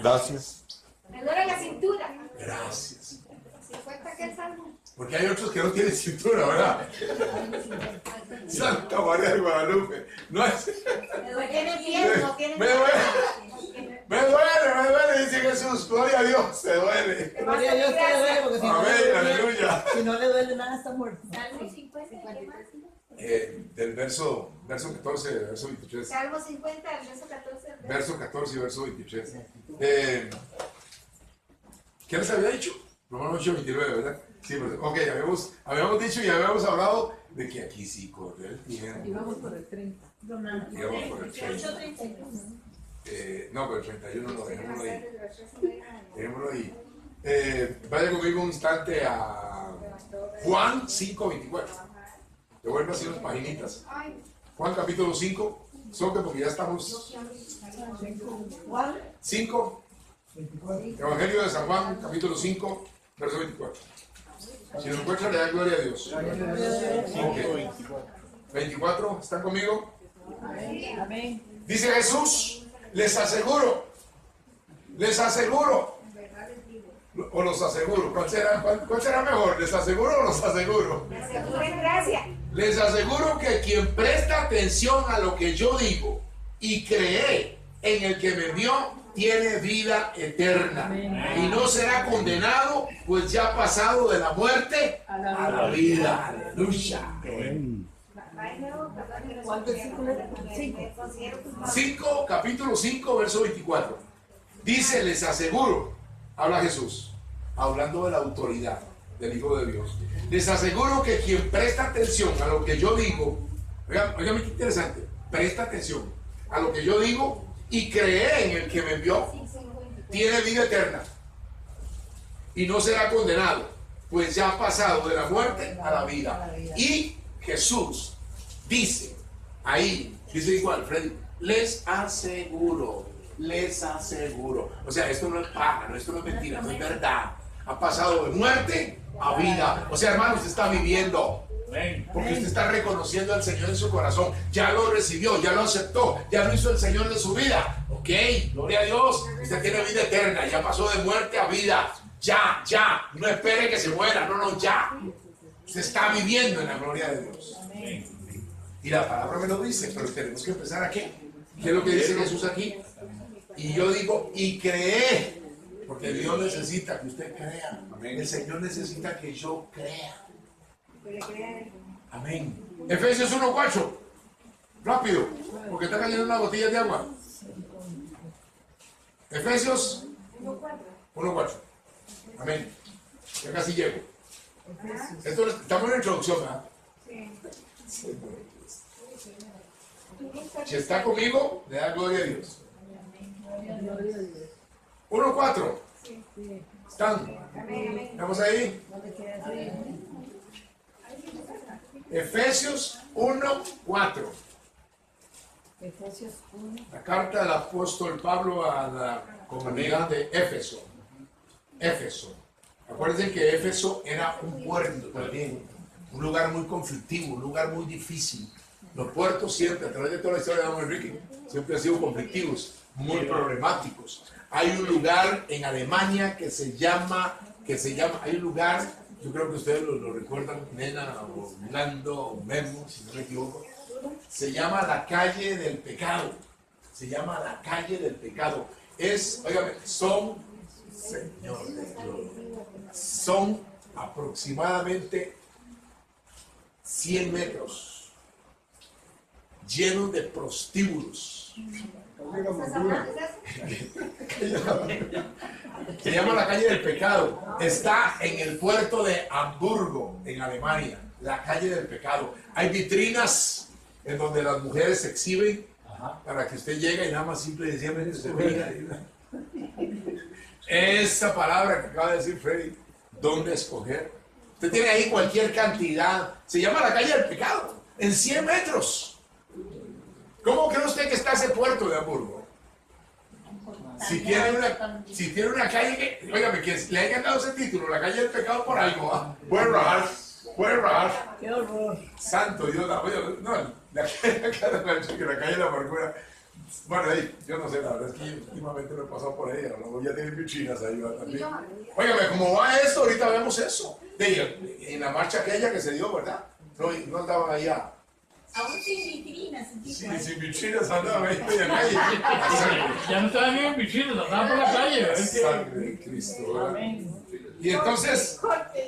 Gracias. Me duele la cintura. gracias. 50 que el salmo. Porque hay otros que no tienen cintura, ¿verdad? Santa María de Guadalupe. No es. Me duele bien, no tiene Me duele, dice Jesús. Gloria a Dios, te duele. Gloria a Dios que le duele, porque si no, Amén, aleluya. si no le duele nada, está muerto. Salmo 50, ¿qué más? Del verso 14, verso 23. Salmo 50, verso 14. Verso 14 y verso 23. ¿Qué les había dicho? Romanos 8, 29, ¿verdad? Sí, pero, ok, habíamos dicho y habíamos hablado de que aquí sí corre el tiempo. Y vamos por el 30. Íbamos por el 30. No, pero el 31 no, dejémoslo ahí. Dejémoslo ahí. Vaya conmigo un instante a Juan 5, 24. Te vuelvo a hacer unas paginitas. Juan capítulo 5. Son que porque ya estamos. ¿Cuál? 5. Evangelio de San Juan, capítulo 5, verso 24. Si lo encuentran, le da gloria a Dios. Ok. 24, ¿están conmigo? Amén. Dice Jesús, les aseguro, o los aseguro, ¿cuál será mejor? ¿Les aseguro o los aseguro? Gracias. Les aseguro que quien presta atención a lo que yo digo y cree en el que me envió, tiene vida eterna y no será condenado, pues ya ha pasado de la muerte a la vida. Aleluya. ¿Cuál versículo era? 5, capítulo 5, verso 24. Dice, les aseguro, habla Jesús, hablando de la autoridad del Hijo de Dios. Les aseguro que quien presta atención a lo que yo digo, oigan qué interesante, presta atención a lo que yo digo y cree en el que me envió, tiene vida eterna y no será condenado, pues ya ha pasado de la muerte a la vida. Y Jesús dice, ahí, dice igual, Freddy, les aseguro. O sea, esto no es paja, esto no es mentira, no es verdad. Ha pasado de muerte a vida. O sea, hermano, usted está viviendo. Porque usted está reconociendo al Señor en su corazón. Ya lo recibió, ya lo aceptó, ya lo hizo el Señor de su vida. Ok, gloria a Dios. Usted tiene vida eterna, ya pasó de muerte a vida. Ya. No espere que se muera, no, ya. Usted está viviendo en la gloria de Dios. Y la palabra me lo dice, pero tenemos que empezar aquí. ¿Qué es lo que dice Jesús aquí? Y yo digo, y cree. Porque Dios necesita que usted crea. El Señor necesita que yo crea. Amén. Efesios 1:4. Rápido, porque está cayendo una botella de agua. Efesios 1:4. Amén. Ya casi llego. Esto estamos en la introducción, ¿verdad? Sí. Si está conmigo, le da gloria a Dios. 1:4. ¿Están? ¿Estamos ahí? Efesios 1:4. Efesios 1. La carta del apóstol Pablo a la comunidad de Éfeso. Acuérdense que Éfeso era un puerto también, un lugar muy conflictivo, un lugar muy difícil. Los puertos siempre, a través de toda la historia de Don Enrique, siempre han sido conflictivos, muy problemáticos. Hay un lugar en Alemania que se llama, hay un lugar, yo creo que ustedes lo recuerdan, Nena, o Orlando, o Memo, si no me equivoco, se llama la calle del pecado. Óigame, son aproximadamente 100 metros lleno de prostíbulos. Calle de la ¿Estás amargura. hablando de eso? Se llama la calle del pecado. Está en el puerto de Hamburgo, en Alemania. La calle del pecado. Hay vitrinas en donde las mujeres se exhiben para que usted llegue y nada más simple y sencillamente se mira. Esa palabra que acaba de decir Freddy, ¿dónde escoger? Usted tiene ahí cualquier cantidad. Se llama la calle del pecado. En 100 metros. ¿Cómo cree usted que está ese puerto de Hamburgo? Si tiene una calle que, óigame, que le hayan dado ese título, la calle del pecado por algo, puede rajar, Qué horror. santo Dios, no, la calle de la amargura, bueno, ahí, yo no sé, la verdad es que yo últimamente me he pasado por ahí, a lo mejor ya tienen vitrinas ahí ¿verdad? También. Óigame, ¿cómo va esto? Ahorita vemos eso, en la marcha aquella que se dio, ¿verdad? No andaban allá. Aún sin vitrinas, Sí, sin vitrinas andaban ahí en la calle. Ya no estaban en bichitos, andaban por la calle. La sangre de Cristo, ¿verdad? Amén. Y entonces,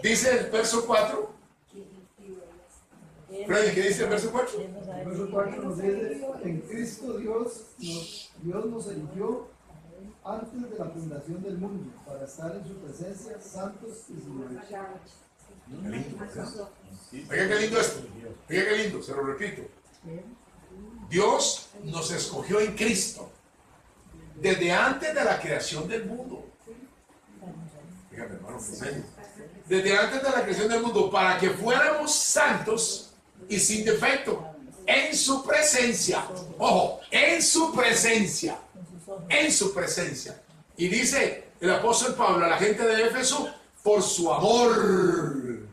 dice el verso 4. Freddy, ¿qué dice el verso 4? El verso 4 nos dice, en Cristo Dios nos eligió antes de la fundación del mundo para estar en su presencia santos y sin mancha. Qué lindo, ¿verdad? Oiga qué lindo esto. Oiga qué lindo, se lo repito. Dios nos escogió en Cristo desde antes de la creación del mundo. Fíjate, hermano, ¿qué serio? Desde antes de la creación del mundo, para que fuéramos santos y sin defecto en su presencia. Ojo, en su presencia. En su presencia. Y dice el apóstol Pablo a la gente de Éfeso, por su amor.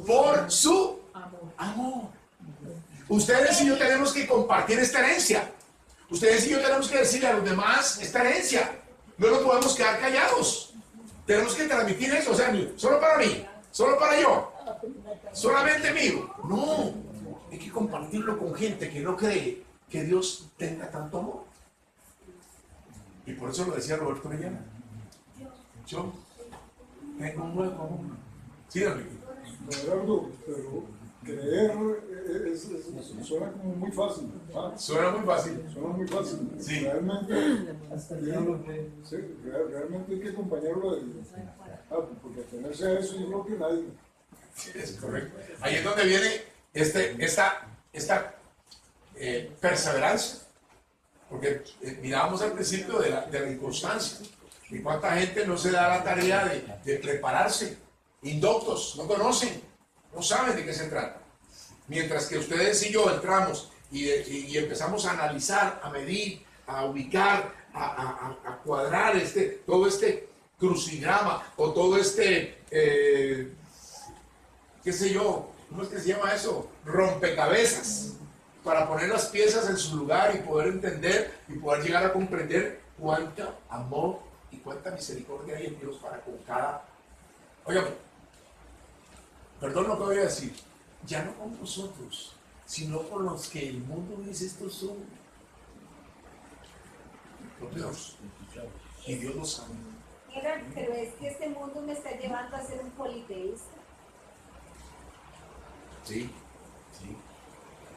Por su amor. Ustedes y yo tenemos que compartir esta herencia. Ustedes y yo tenemos que decirle a los demás esta herencia. No nos podemos quedar callados. Tenemos que transmitir eso. O sea, solo para mí, solo para yo, solamente mío. No, hay que compartirlo con gente que no cree que Dios tenga tanto amor. Y por eso lo decía Roberto Orellana. Yo tengo un nuevo amor. Sí, Enrique. Gerardo, pero creer suena como muy fácil. ¿Ah? Suena muy fácil. Suena muy fácil. Sí. Realmente, Hasta el diablo ve. sí, realmente hay que acompañarlo de. Porque tenerse a eso yo creo que nadie. Sí, es correcto. Ahí es donde viene esta perseverancia. Porque mirábamos al principio de la inconstancia. Y cuánta gente no se da la tarea de prepararse. Indoctos, no conocen, no saben de qué se trata. Mientras que ustedes y yo entramos y empezamos a analizar, a medir, a ubicar, a cuadrar todo este crucigrama o todo este, qué sé yo, ¿cómo es que se llama eso? Rompecabezas, para poner las piezas en su lugar y poder entender y poder llegar a comprender cuánto amor y cuánta misericordia hay en Dios para con cada. Óigame, perdón lo que voy a decir, ya no con nosotros, sino con los que el mundo dice estos son los peores. Y Dios lo sabe. Mira, pero es que este mundo me está llevando a ser un politeísta. Sí, sí.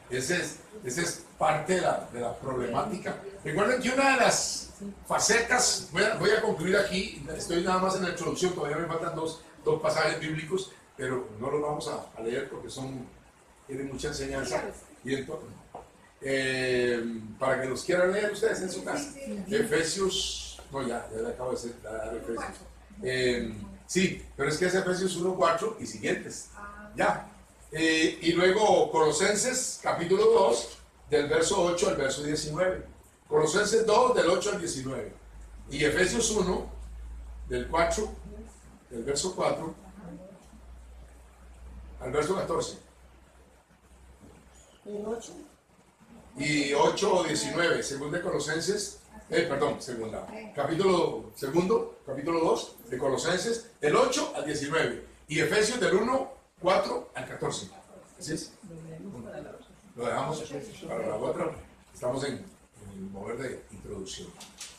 Esa es parte de la problemática. Recuerden que una de las facetas, voy a concluir aquí, estoy nada más en la introducción, todavía me faltan dos pasajes bíblicos, pero no los vamos a leer porque tienen mucha enseñanza. Y entonces, para que los quieran leer ustedes en su casa. Efesios, no, ya le acabo de dar Efesios. Sí, pero es que es Efesios 1:4 y siguientes. Ya. Y luego Colosenses capítulo 2, del verso 8 al verso 19. Colosenses 2, del 8 al 19. Y Efesios 1, del verso 4 al verso 14. El 8. Y 8 o 19, según de Colosenses, capítulo 2 de Colosenses, del 8 al 19. Y Efesios del 1:4 al 14. ¿Así es? Lo dejamos para la otra. Estamos en el mover de introducción.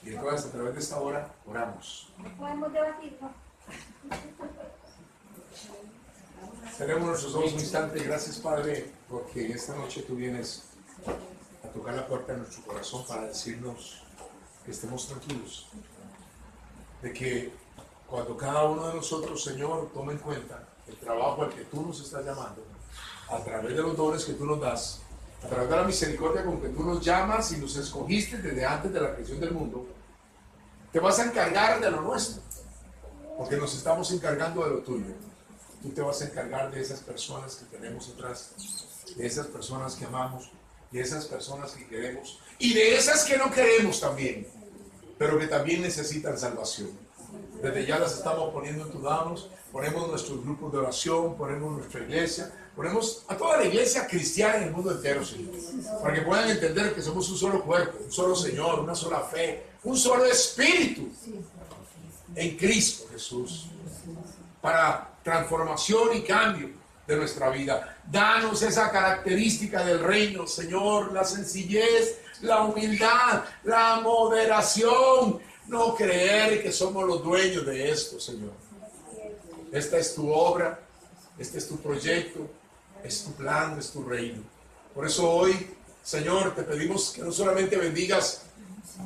Y entonces, a través de esta hora, oramos. No podemos debatir, ¿no? Tenemos nuestros ojos un instante. Gracias, Padre, porque esta noche tú vienes a tocar la puerta de nuestro corazón para decirnos que estemos tranquilos. De que cuando cada uno de nosotros, Señor, tome en cuenta el trabajo al que tú nos estás llamando, a través de los dones que tú nos das, a través de la misericordia con que tú nos llamas y nos escogiste desde antes de la creación del mundo, te vas a encargar de lo nuestro, porque nos estamos encargando de lo tuyo. Tú te vas a encargar de esas personas que tenemos atrás, de esas personas que amamos, de esas personas que queremos y de esas que no queremos también, pero que también necesitan salvación. Desde ya las estamos poniendo en tus manos, ponemos nuestros grupos de oración, ponemos nuestra iglesia, ponemos a toda la iglesia cristiana en el mundo entero, Señor, para que puedan entender que somos un solo cuerpo, un solo Señor, una sola fe, un solo espíritu en Cristo Jesús, para transformación y cambio de nuestra vida. Danos esa característica del reino, Señor, la sencillez, la humildad, la moderación, no creer que somos los dueños de esto, Señor. Esta es tu obra, este es tu proyecto, es tu plan, es tu reino. Por eso hoy, Señor, te pedimos que no solamente bendigas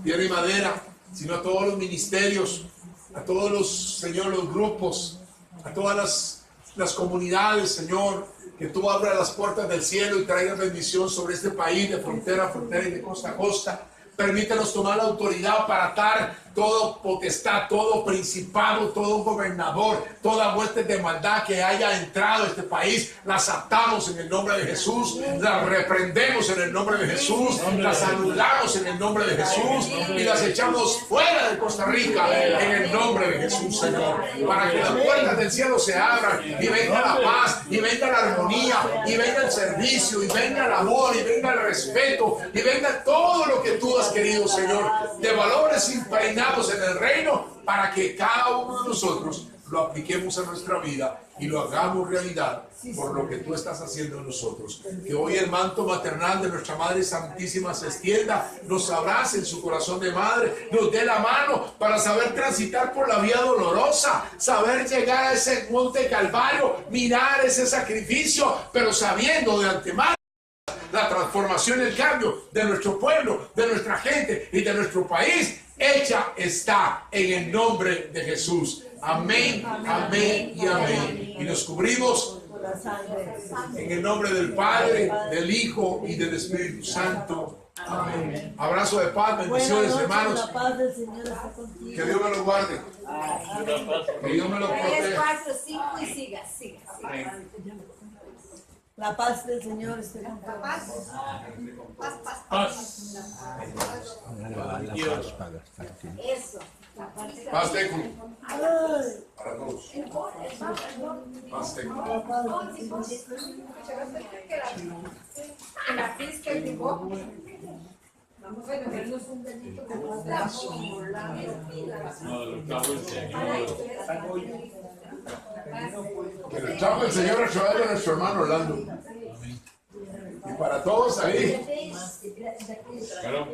Tierra y Madera, sino a todos los ministerios, a todos los, Señor, los grupos, a todas las comunidades, Señor, que tú abras las puertas del cielo y traigas bendición sobre este país de frontera a frontera y de costa a costa. Permítenos tomar la autoridad para atar todo potestad, todo principado, todo gobernador, toda hueste de maldad que haya entrado a este país. Las atamos en el nombre de Jesús, las reprendemos en el nombre de Jesús, las anulamos en el nombre de Jesús y las echamos fuera de Costa Rica en el nombre de Jesús, Señor. Para que las puertas del cielo se abran y venga la paz, y venga la armonía, y venga el servicio, y venga el amor, y venga el respeto, y venga todo lo que tú has querido, Señor, de valores impregnados en el reino, para que cada uno de nosotros lo apliquemos a nuestra vida y lo hagamos realidad por lo que tú estás haciendo en nosotros. Que hoy el manto maternal de nuestra Madre Santísima se extienda, nos abrace en su corazón de madre, nos dé la mano para saber transitar por la vía dolorosa, saber llegar a ese monte Calvario, mirar ese sacrificio, pero sabiendo de antemano la transformación y el cambio de nuestro pueblo, de nuestra gente y de nuestro país hecha está en el nombre de Jesús. Amén, amén y amén. Y nos cubrimos en el nombre del Padre, del Hijo y del Espíritu Santo. Amén. Abrazo de paz, bendiciones, hermanos. La paz del Señor está contigo. Que Dios me lo guarde. Que Dios me lo 3, proteja. 4, 5 y siga. La paz del Señor esté contigo. Paz, paz, paz. Paz. Eso. Paz técnico Ay, para todos. Paz técnico. La pizca y digo, vamos a bebernos un benito de No, lo clavo el Señor. Que le echamos el Señor a través de nuestro hermano Orlando. Y para todos ahí. Claro.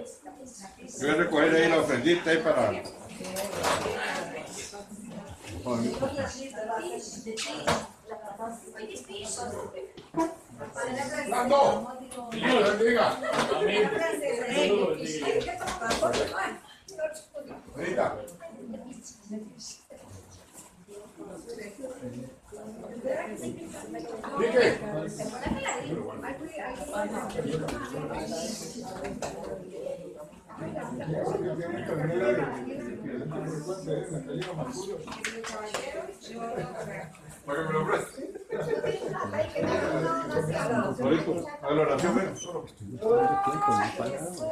Voy a recoger ahí la ofrendita ahí para... Orlando, Dios le bendiga. Amén. Ahorita. Quique. Para que me lo preste. A la oración, ven.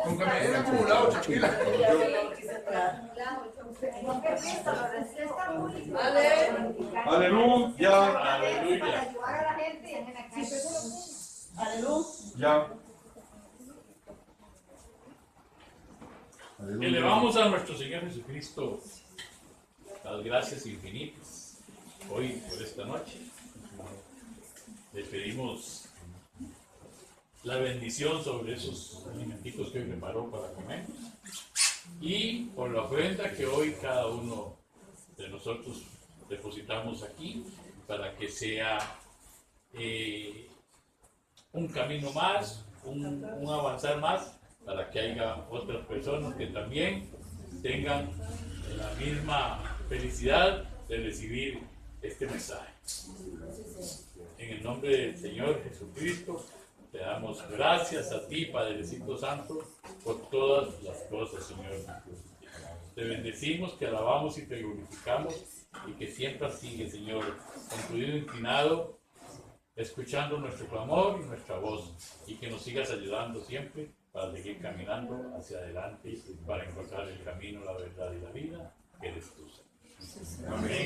Nunca me he acumulado, tranquila. Aleluya. Aleluya. Ya. Elevamos a nuestro Señor Jesucristo las gracias infinitas hoy por esta noche. Le pedimos la bendición sobre esos alimentos que hoy preparó para comer y por la ofrenda que hoy cada uno de nosotros depositamos aquí para que sea un camino más, un avanzar más, para que haya otras personas que también tengan la misma felicidad de recibir este mensaje. En el nombre del Señor Jesucristo, te damos gracias a ti, Padrecito Santo, por todas las cosas, Señor. Te bendecimos, te alabamos y te glorificamos, y que siempre sigue, Señor, con tu oído inclinado, escuchando nuestro clamor y nuestra voz, y que nos sigas ayudando siempre para seguir caminando hacia adelante, para encontrar el camino, la verdad y la vida, que eres tú, Señor. Amén.